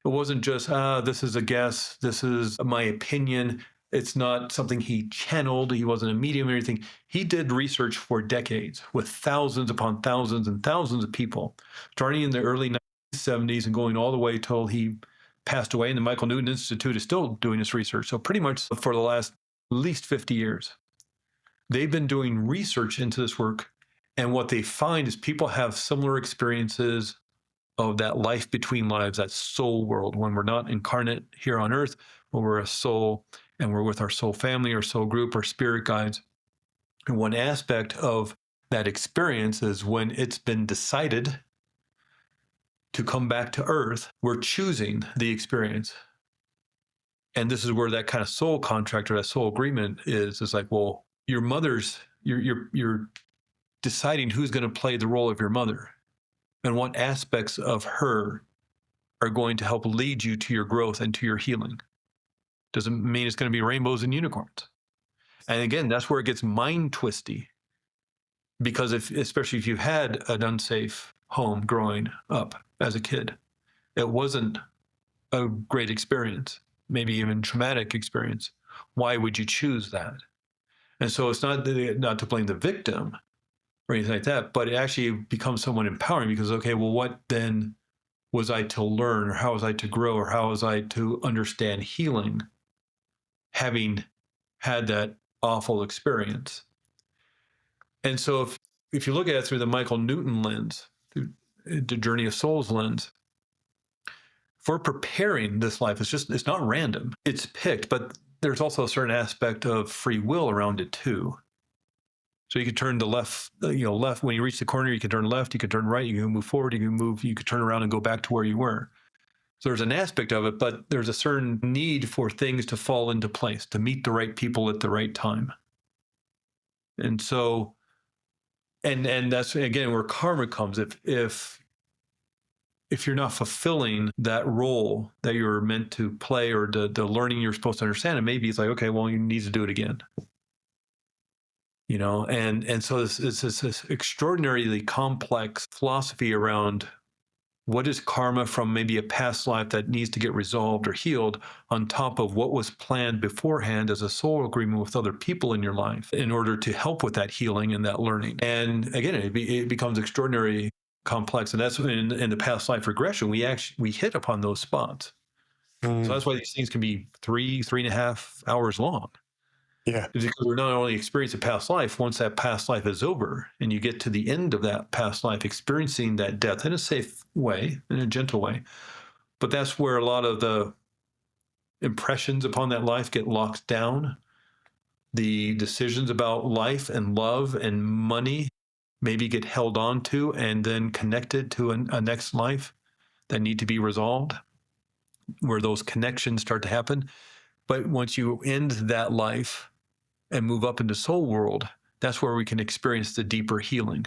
It wasn't just, this is a guess, this is my opinion. It's not something he channeled. He wasn't a medium or anything. He did research for decades with thousands upon thousands and thousands of people, starting in the early 1970s and going all the way till he passed away. And the Michael Newton Institute is still doing this research. So pretty much for the last at least 50 years, they've been doing research into this work. And what they find is people have similar experiences of that life between lives, that soul world, when we're not incarnate here on earth, when we're a soul and we're with our soul family or soul group or spirit guides. And one aspect of that experience is when it's been decided to come back to earth, we're choosing the experience. And this is where that kind of soul contract or that soul agreement is. It's like, well, your mother's, you're deciding who's going to play the role of your mother and what aspects of her are going to help lead you to your growth and to your healing. Doesn't mean it's going to be rainbows and unicorns. And again, that's where it gets mind twisty, because especially if you've had an unsafe home growing up as a kid, it wasn't a great experience, maybe even traumatic experience. Why would you choose that? And so it's not to blame the victim or anything like that, but it actually becomes somewhat empowering because, okay, well, what then was I to learn, or how was I to grow, or how was I to understand healing, having had that awful experience? And so if you look at it through the Michael Newton lens, through the Journey of Souls lens, for preparing this life, it's not random. It's picked, but there's also a certain aspect of free will around it too. So you could turn to left, left when you reach the corner, you can turn left, you can turn right, you can move forward, you could turn around and go back to where you were. So there's an aspect of it, but there's a certain need for things to fall into place, to meet the right people at the right time. And so, and that's again where karma comes. If you're not fulfilling that role that you're meant to play, or the learning you're supposed to understand, and maybe it's like, okay, well, you need to do it again. And so this extraordinarily complex philosophy around what is karma from maybe a past life that needs to get resolved or healed, on top of what was planned beforehand as a soul agreement with other people in your life in order to help with that healing and that learning. And again, it becomes extraordinarily complex. And that's in the past life regression, we hit upon those spots. So that's why these things can be 3.5 hours long. Yeah. Because we're not only experiencing past life, once that past life is over and you get to the end of that past life, experiencing that death in a safe way, in a gentle way. But that's where a lot of the impressions upon that life get locked down. The decisions about life and love and money maybe get held on to and then connected to a next life that need to be resolved, where those connections start to happen. But once you end that life and move up into soul world, that's where we can experience the deeper healing.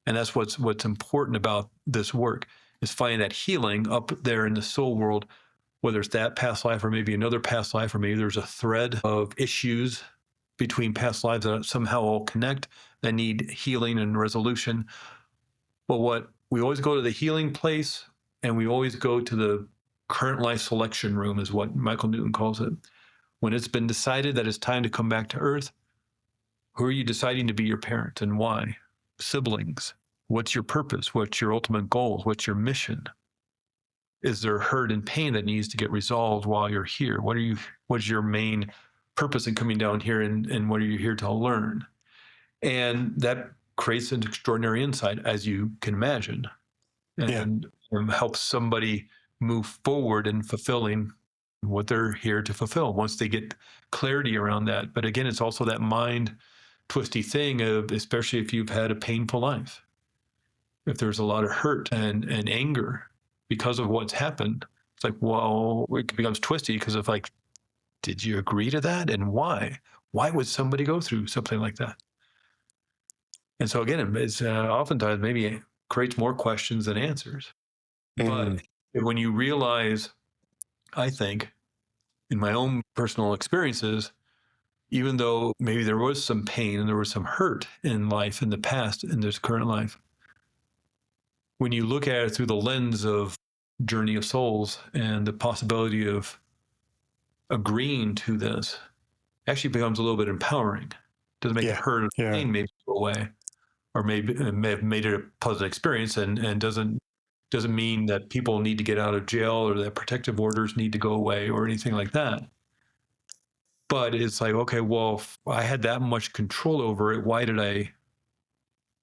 And that's what's important about this work, is finding that healing up there in the soul world, whether it's that past life or maybe another past life, or maybe there's a thread of issues between past lives that somehow all connect, that need healing and resolution. But what we always go to the healing place, and we always go to the current life selection room, is what Michael Newton calls it. When it's been decided that it's time to come back to Earth, who are you deciding to be your parent and why? Siblings. What's your purpose? What's your ultimate goals? What's your mission? Is there hurt and pain that needs to get resolved while you're here? What's your main purpose in coming down here, and what are you here to learn? And that creates an extraordinary insight, as you can imagine, and helps somebody move forward in fulfilling what they're here to fulfill once they get clarity around that. But again, it's also that mind twisty thing of, especially if you've had a painful life, if there's a lot of hurt and anger because of what's happened, it's like, well, it becomes twisty because of like, did you agree to that? And why? Why would somebody go through something like that? And so again, it's oftentimes maybe creates more questions than answers. But when you realize, I think, in my own personal experiences, even though maybe there was some pain and there was some hurt in life in the past, in this current life, when you look at it through the lens of Journey of Souls and the possibility of agreeing to this, actually becomes a little bit empowering. Doesn't make the hurt or pain maybe go away, or maybe it may have made it a pleasant experience, and doesn't mean that people need to get out of jail or that protective orders need to go away or anything like that. But it's like, okay, well, if I had that much control over it, why did I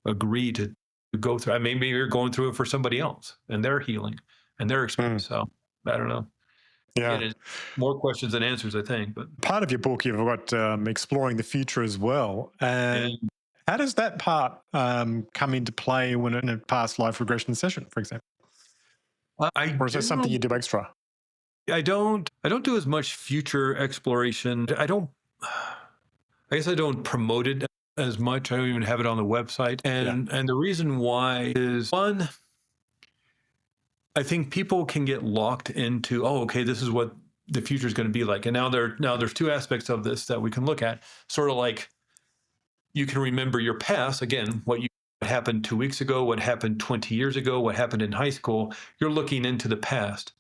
agree to go through? I mean, maybe you're going through it for somebody else and their healing and their experience. So I don't know. Yeah. Again, more questions than answers, I think. But part of your book, you've got exploring the future as well. And how does that part come into play when in a past life regression session, for example? Or is that something you do extra? I don't do as much future exploration. I guess I don't promote it as much. I don't even have it on the website. And the reason why is, one, I think people can get locked into, oh, okay, this is what the future is going to be like. And now there's two aspects of this that we can look at. Sort of like, you can remember your past, again, what happened 2 weeks ago, what happened 20 years ago, what happened in high school. You're looking into the past.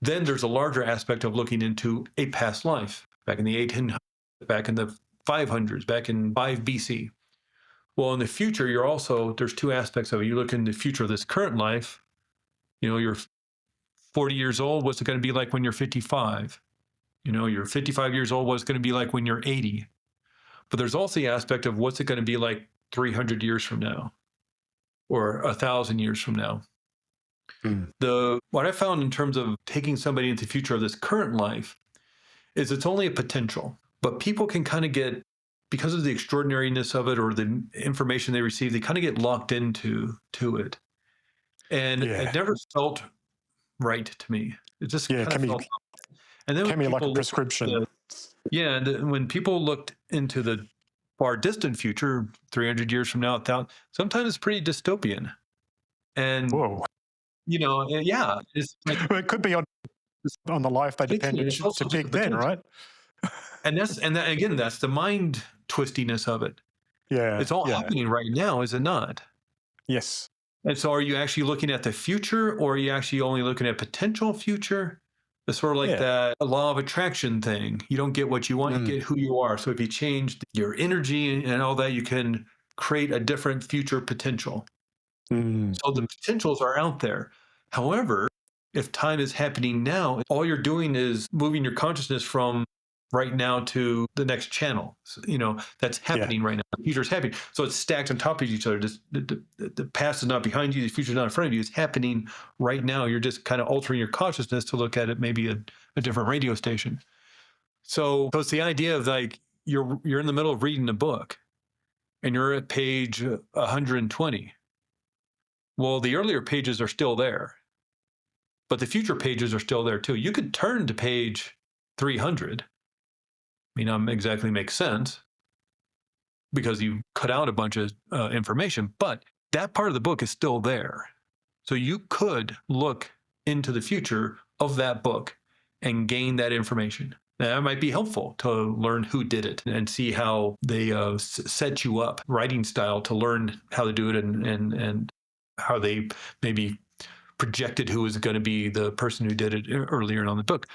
Then there's a larger aspect of looking into a past life, back in the 1800s, back in the 500s, back in 5 BC. Well, in the future, there's two aspects of it. You look in the future of this current life, you're 40 years old, what's it going to be like when you're 55? You're 55 years old, what's it going to be like when you're 80? But there's also the aspect of what's it going to be like 300 years from now or 1,000 years from now. Mm. What I found in terms of taking somebody into the future of this current life is it's only a potential, but people can kind of get, because of the extraordinariness of it or the information they receive, they kind of get locked into it. And Yeah. it never felt right to me. It just Yeah, kind of felt. And then when can be like a people look at prescription. when people looked into the far distant future, 300 years from now, 1,000, sometimes it's pretty dystopian. And, Whoa. yeah, it's like, Well, it could be on the life they it depended it's also to just a pick then, potential. right? Again, that's the mind twistiness of it. Yeah. It's all Yeah. happening right now, is it not? Yes. And so are you actually looking at the future, or are you actually only looking at potential future? It's sort of like Yeah. that law of attraction thing. You don't get what you want, you get who you are. So if you change your energy and all that, you can create a different future potential. So the potentials are out there. However, if time is happening now, all you're doing is moving your consciousness from right now to the next channel. That's happening right now. The future is happening. So it's stacked on top of each other. The past is not behind you. The future is not in front of you. It's happening right now. You're just kind of altering your consciousness to look at it maybe a different radio station. So it's the idea of like you're in the middle of reading a book and you're at page 120. Well, the earlier pages are still there, but the future pages are still there too. You could turn to page 300. May not exactly make sense because you cut out a bunch of information, but that part of the book is still there. So you could look into the future of that book and gain that information. Now, that might be helpful to learn who did it and see how they set you up, writing style, to learn how to do it and how they maybe projected who was going to be the person who did it earlier on the book.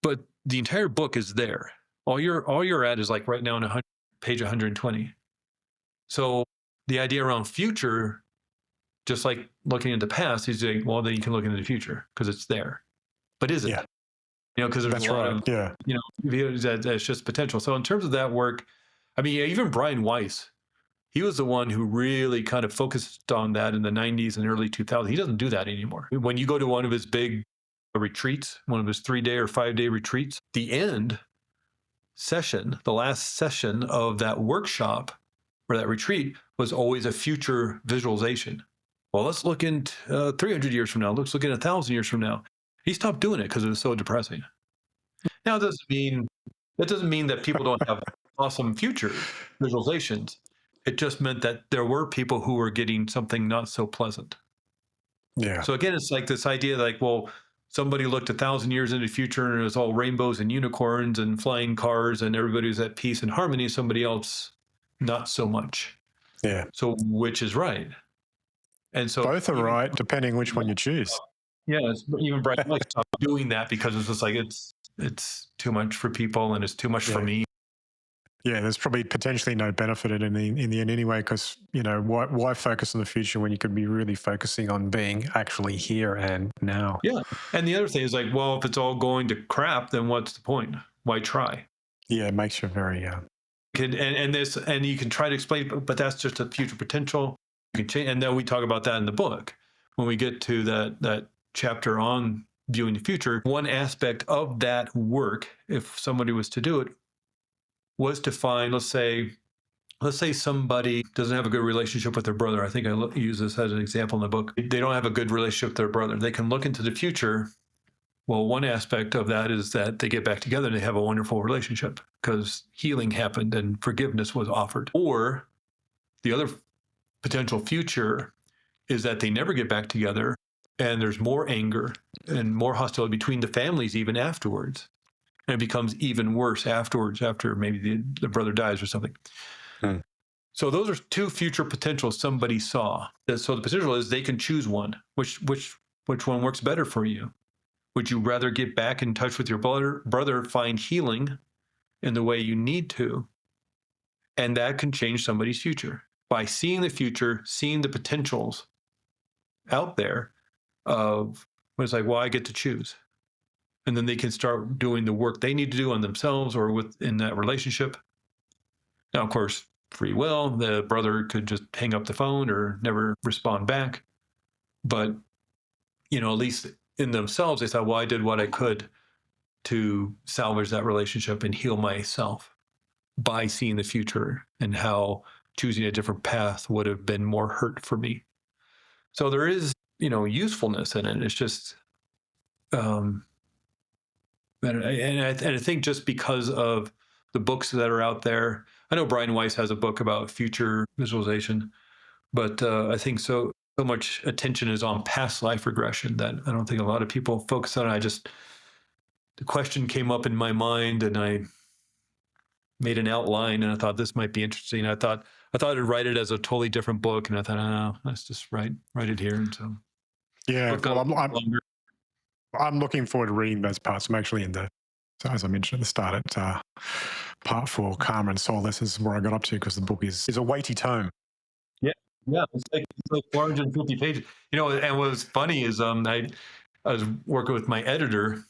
But the entire book is there. All you're at is like right now on page 120. So the idea around future, just like looking into the past, is like, well, then you can look into the future because it's there. But is it? Yeah. Because there's That's a lot right. of, Yeah. that's just potential. So in terms of that work, I mean, even Brian Weiss, he was the one who really kind of focused on that in the 90s and early 2000s. He doesn't do that anymore. When you go to one of his big retreats, one of his 3-day or 5-day retreats, the end session, the last session of that workshop or that retreat was always a future visualization. Well, let's look in 300 years from now. Let's look in 1,000 years from now. He stopped doing it because it was so depressing. Now, that doesn't mean that people don't have awesome future visualizations. It just meant that there were people who were getting something not so pleasant. Yeah. So again, it's like this idea like, well, somebody looked 1,000 years into the future and it was all rainbows and unicorns and flying cars and everybody was at peace and harmony. Somebody else, not so much. Yeah. So which is right? And so Both are right, depending which one you choose. Yeah, even Brian Weiss stopped doing that because it's just like it's too much for people and it's too much for me. Yeah, there's probably potentially no benefit in the end anyway, because why focus on the future when you could be really focusing on being actually here and now? Yeah, and the other thing is like, well, if it's all going to crap, then what's the point? Why try? Yeah, it makes you very and you can try to explain, but that's just a future potential. You can change, and then we talk about that in the book when we get to that chapter on viewing the future. One aspect of that work, if somebody was to do it, was to find, let's say somebody doesn't have a good relationship with their brother. I think I use this as an example in the book. They don't have a good relationship with their brother. They can look into the future. Well, one aspect of that is that they get back together and they have a wonderful relationship because healing happened and forgiveness was offered. Or the other potential future is that they never get back together and there's more anger and more hostility between the families even afterwards. And it becomes even worse afterwards, after maybe the brother dies or something. So those are two future potentials somebody saw. So the potential is they can choose one. Which one works better for you? Would you rather get back in touch with your brother, find healing in the way you need to? And that can change somebody's future. By seeing the future, seeing the potentials out there of when it's like, well, I get to choose. And then they can start doing the work they need to do on themselves or within that relationship. Now, of course, free will. The brother could just hang up the phone or never respond back. But, at least in themselves, they thought, well, I did what I could to salvage that relationship and heal myself by seeing the future and how choosing a different path would have been more hurt for me. So there is, usefulness in it. It's just, and I think just because of the books that are out there, I know Brian Weiss has a book about future visualization, but I think so much attention is on past life regression that I don't think a lot of people focus on it. The question came up in my mind and I made an outline and I thought this might be interesting. I thought I'd write it as a totally different book, and I thought, oh, let's just write it here. And so, Yeah, book got well, longer. I'm looking forward to reading those parts. I'm actually so as I mentioned at the start, at part 4, Karma and Solace is where I got up to, because the book is a weighty tome. Yeah, yeah, it's like 450 pages. And what's funny is I was working with my editor,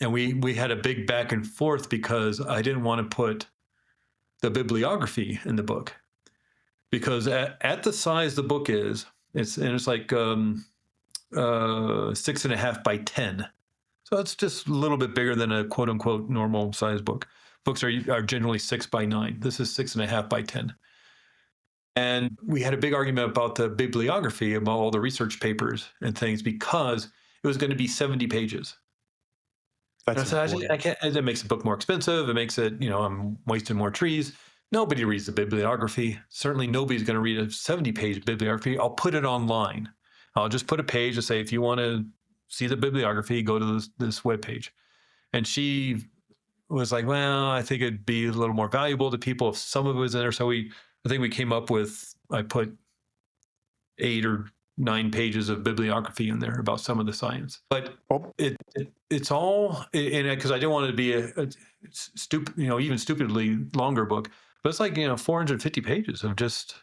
and we had a big back and forth because I didn't want to put the bibliography in the book, because at the size the book is, it's like 6.5 by 10. So it's just a little bit bigger than a quote unquote normal size book. Books are generally 6 by 9. This is 6.5 by 10. And we had a big argument about the bibliography, about all the research papers and things, because it was going to be 70 pages. And I said, I can't. That makes the book more expensive. It makes it, I'm wasting more trees. Nobody reads the bibliography. Certainly nobody's going to read a 70-page bibliography. I'll put it online. I'll just put a page to say, if you want to see the bibliography, go to this webpage. And she was like, well, I think it'd be a little more valuable to people if some of it was in there. So I think we came up with, I put 8 or 9 pages of bibliography in there about some of the science. But it's all, and because I didn't want it to be a stupid, even stupidly longer book, but it's like, 450 pages of just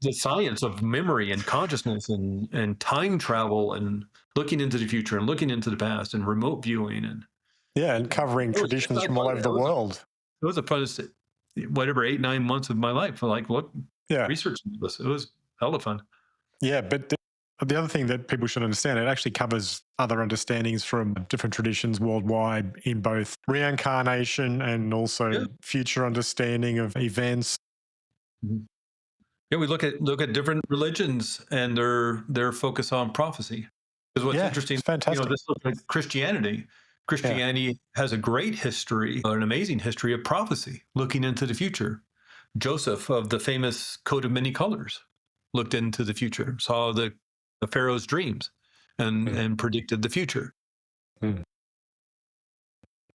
the science of memory and consciousness and time travel and looking into the future and looking into the past and remote viewing and covering traditions from all over the world. It was the funnest, whatever, 8-9 months of my life. Like, what research this? It was hella fun. Yeah, but the other thing that people should understand, it actually covers other understandings from different traditions worldwide in both reincarnation and also future understanding of events. Mm-hmm. Yeah, we look at different religions and their focus on prophecy. Because what's interesting, it's fantastic. This looks like Christianity. Christianity has a great history, an amazing history of prophecy, looking into the future. Joseph of the famous coat of many colors looked into the future, saw the Pharaoh's dreams, and predicted the future.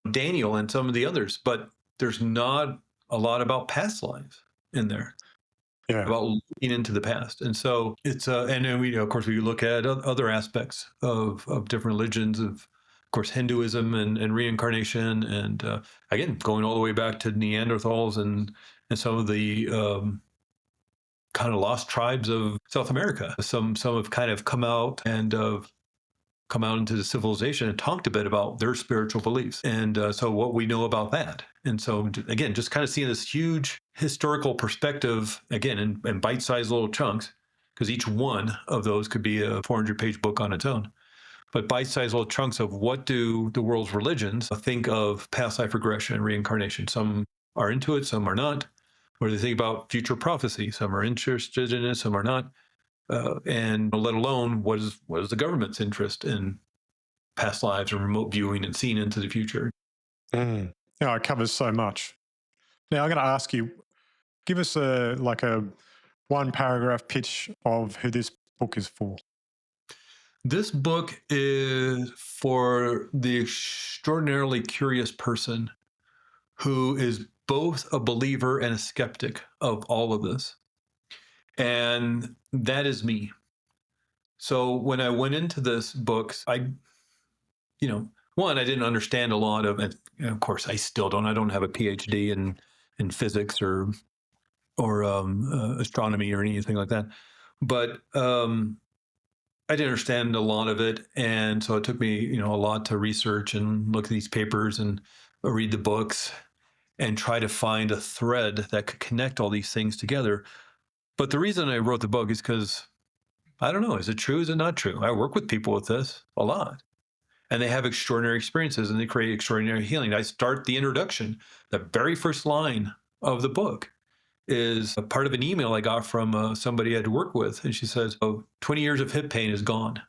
Daniel and some of the others, but there's not a lot about past lives in there. About looking into the past. And so it's and then we, of course, we look at other aspects of different religions, of course, Hinduism and reincarnation, and again, going all the way back to Neanderthals and some of the kind of lost tribes of South America. Some have kind of come out into the civilization and talked a bit about their spiritual beliefs. And so what we know about that. And so, again, just kind of seeing this huge historical perspective, again, in bite-sized little chunks, because each one of those could be a 400-page book on its own. But bite-sized little chunks of what do the world's religions think of past life regression and reincarnation. Some are into it, some are not. What do they think about future prophecy? Some are interested in it, some are not. And let alone what is the government's interest in past lives and remote viewing and seeing into the future. It covers so much. Now I'm going to ask you, give us a 1-paragraph pitch of who this book is for. This book is for the extraordinarily curious person who is both a believer and a skeptic of all of this. And that is me. So when I went into this book, I didn't understand a lot of it. Of course, I still don't. I don't have a PhD in physics or astronomy or anything like that. But I didn't understand a lot of it, and so it took me, a lot to research and look at these papers and read the books. and try to find a thread that could connect all these things together. But the reason I wrote the book is because I don't know, is it true? Is it not true? I work with people with this a lot, and they have extraordinary experiences and they create extraordinary healing. I start the introduction, the very first line of the book is a part of an email I got from somebody I had worked with. And she says, "Oh, 20 years of hip pain is gone."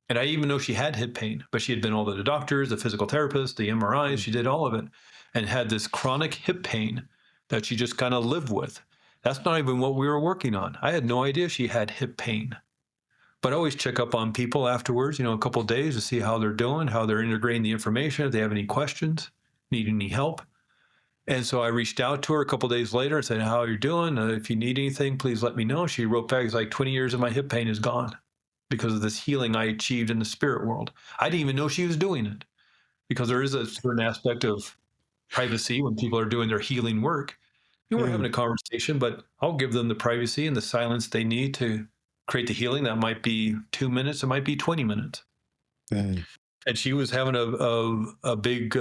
And I didn't even know she had hip pain, but she had been all to the doctors, the physical therapist, the MRIs, she did all of it, and had this chronic hip pain that she just kind of lived with. That's not even what we were working on. I had no idea she had hip pain. But I always check up on people afterwards, a couple of days to see how they're doing, how they're integrating the information, if they have any questions, need any help. And so I reached out to her a couple of days later and said, "How are you doing? If you need anything, please let me know." She wrote back, it's like 20 years of my hip pain is gone because of this healing I achieved in the spirit world. I didn't even know she was doing it because there is a certain aspect of privacy when people are doing their healing work. We're having a conversation, but I'll give them the privacy and the silence they need to create the healing. That might be 2 minutes, it might be 20 minutes. Mm. And she was having a big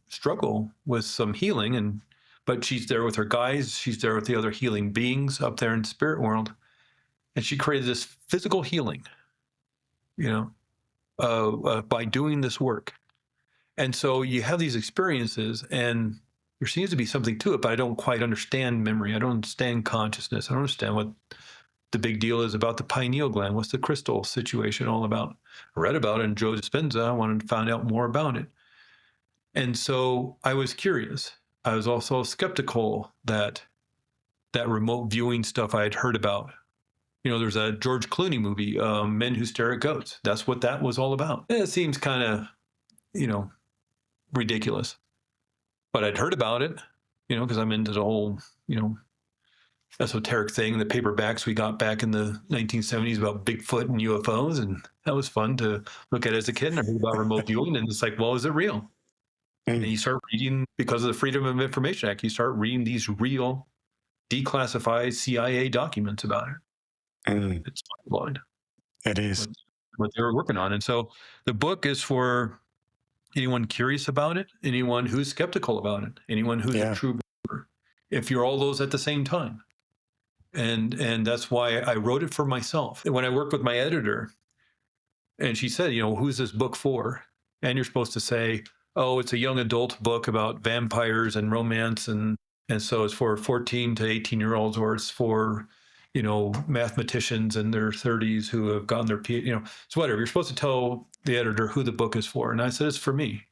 struggle with some healing, but she's there with her guides. She's there with the other healing beings up there in the spirit world, and she created this physical healing, by doing this work. And so you have these experiences, and there seems to be something to it, but I don't quite understand memory. I don't understand consciousness. I don't understand what the big deal is about the pineal gland. What's the crystal situation all about? I read about it in Joe Dispenza. I wanted to find out more about it. And so I was curious. I was also skeptical that remote viewing stuff I had heard about. There's a George Clooney movie, Men Who Stare at Goats. That's what that was all about. It seems kind of, ridiculous. But I'd heard about it, because I'm into the whole, esoteric thing, the paperbacks we got back in the 1970s about Bigfoot and UFOs. And that was fun to look at as a kid. And I heard about remote viewing, and it's like, well, is it real? And you start reading, because of the Freedom of Information Act, you start reading these real declassified CIA documents about it. It's mind-blowing. It is. What they were working on. And so the book is for anyone curious about it, anyone who's skeptical about it, anyone who's a true believer, if you're all those at the same time. And that's why I wrote it for myself. And when I worked with my editor, and she said, "Who's this book for?" And you're supposed to say, "Oh, it's a young adult book about vampires and romance, and so it's for 14 to 18-year-olds, or it's for, mathematicians in their 30s who have gotten their PhD, so whatever." You're supposed to tell the editor who the book is for. And I said, it's for me,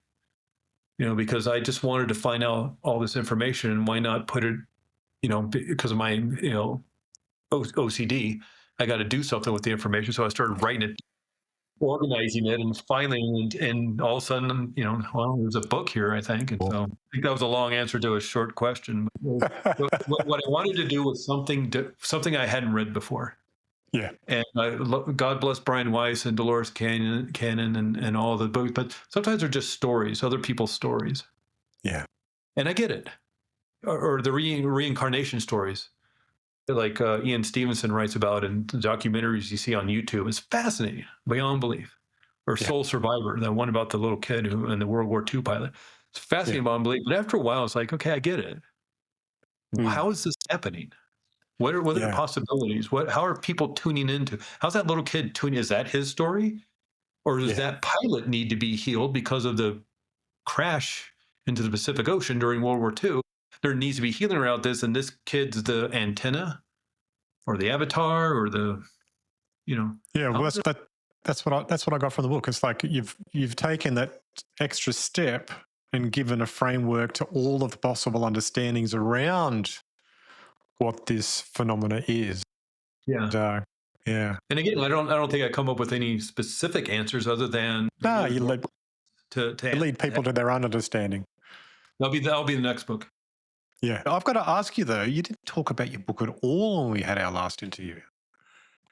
because I just wanted to find out all this information, and why not put it, because of my, OCD, I got to do something with the information. So I started writing it, organizing it, and finally, and all of a sudden, well, there's a book here, I think. And so I think that was a long answer to a short question. But what I wanted to do was something I hadn't read before. Yeah. And God bless Brian Weiss and Dolores Cannon and all the books, but sometimes they're just stories, other people's stories. Yeah. And I get it. Or the reincarnation stories, like Ian Stevenson writes about in the documentaries you see on YouTube. It's fascinating, beyond belief. Or Soul Survivor, the one about the little kid who and the World War II pilot. It's fascinating beyond belief. But after a while, it's like, okay, I get it. How is this happening? What are the possibilities? How are people tuning into? How's that little kid tuning? Is that his story? Or does that pilot need to be healed because of the crash into the Pacific Ocean during World War II? There needs to be healing around this, and this kid's the antenna or the avatar or the, Yeah, well, that's what I got from the book. It's like you've taken that extra step and given a framework to all of the possible understandings around what this phenomena is. Yeah. Yeah. And again, I don't think I come up with any specific answers other than You lead people to their own understanding. That'll be the next book. Yeah. I've got to ask you though, you didn't talk about your book at all when we had our last interview.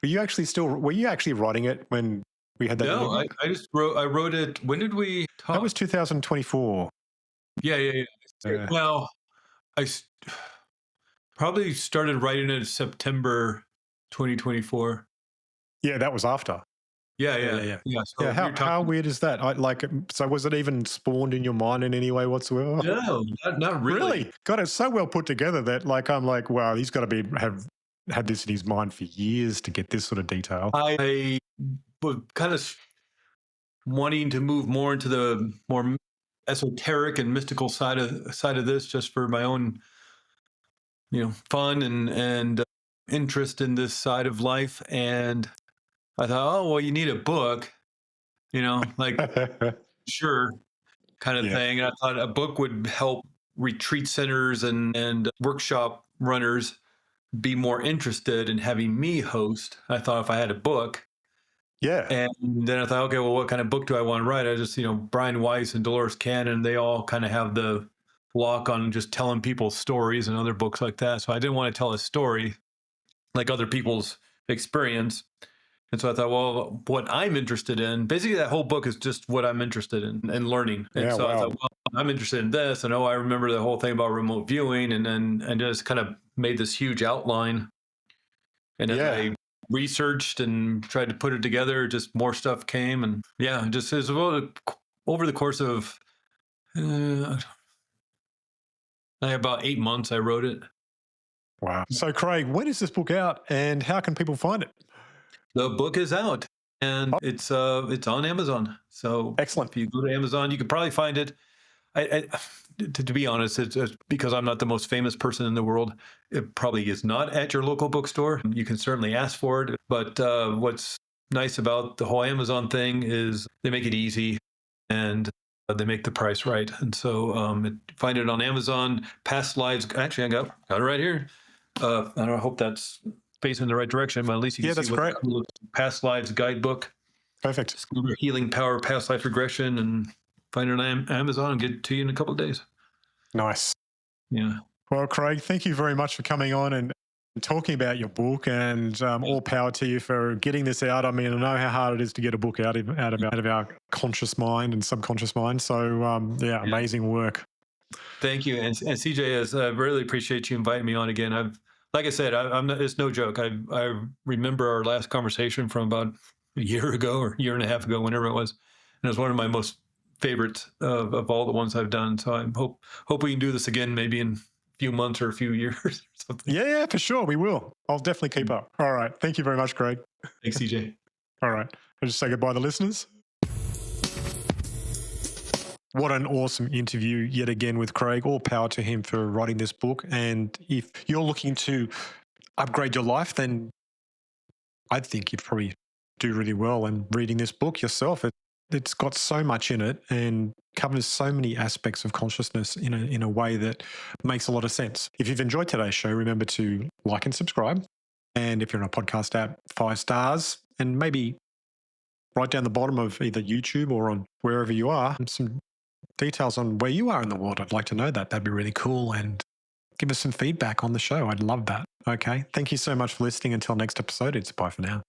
Were you actually writing it when we had that No, interview? I wrote it. When did we talk? That was 2024. Yeah. Well, probably started writing it in September 2024. Yeah, that was after. Yeah, Yeah, yeah, yeah, yeah. yeah. Yeah, So you're how talking. weird is that? So was it even spawned in your mind in any way whatsoever? No, not really. Really? God, it's so well put together that I'm like, wow, he's got to be have had this in his mind for years to get this sort of detail. I was kind of wanting to move more into the more esoteric and mystical side of this, just for my own, fun and interest in this side of life. And I thought, oh well, you need a book, like sure, kind of Yeah. thing. And I thought a book would help retreat centers and workshop runners be more interested in having me host. I thought if I had a book, Yeah. and then I thought, okay, well, what kind of book do I want to write? I just, Brian Weiss and Dolores Cannon, they all kind of have the lock on just telling people stories and other books like that. So I didn't want to tell a story like other people's experience. And so I thought, well, what I'm interested in, basically that whole book is just what I'm interested in and learning. And Yeah. so I Wow. thought, well, I'm interested in this. And I remember the whole thing about remote viewing, and just kind of made this huge outline. And as Yeah. I researched and tried to put it together, just more stuff came. And yeah, just as well over the course of uh, about 8 months, I wrote it. Wow. So, Craig, when is this book out and how can people find it? The book is out, and Oh, it's on Amazon. So excellent. if you go to Amazon, you can probably find it. To be honest, it's because I'm not the most famous person in the world. It probably is not at your local bookstore. You can certainly ask for it. But what's nice about the whole Amazon thing is they make it easy, and they make the price right. And so find it on Amazon. Past lives. Actually, I got it right here. I hope that's facing in the right direction, but at least you can Yeah, see that's what the great. cool past lives guidebook. Perfect. Discover healing power, past life regression, and find it on Amazon and get it to you in a couple of days. Nice. Yeah. Well, Craig, thank you very much for coming on and talking about your book, and all power to you for getting this out. I mean, I know how hard it is to get a book out of our conscious mind and subconscious mind. So, yeah, Yeah. amazing work. Thank you. And CeeJay, I really appreciate you inviting me on again. Like I said, I'm not, it's no joke. I remember our last conversation from about a year ago or a year and a half ago, whenever it was. And it was one of my most favorites of all the ones I've done. So I hope we can do this again, maybe in a few months or a few years or something. Yeah, yeah, for sure. We will. I'll definitely keep up. All right. Thank you very much, Craig. Thanks, CeeJay. All right. I'll just say goodbye to the listeners. What an awesome interview yet again with Craig. All power to him for writing this book. And if you're looking to upgrade your life, then I think you'd probably do really well in reading this book yourself. It's got so much in it and covers so many aspects of consciousness in a way that makes a lot of sense. If you've enjoyed today's show, remember to like and subscribe. And if you're on a podcast app, 5 stars, and maybe right down the bottom of either YouTube or on wherever you are, some details on where you are in the world. I'd like to know that. That'd be really cool. And give us some feedback on the show. I'd love that. Okay. Thank you so much for listening. Until next episode, it's bye for now.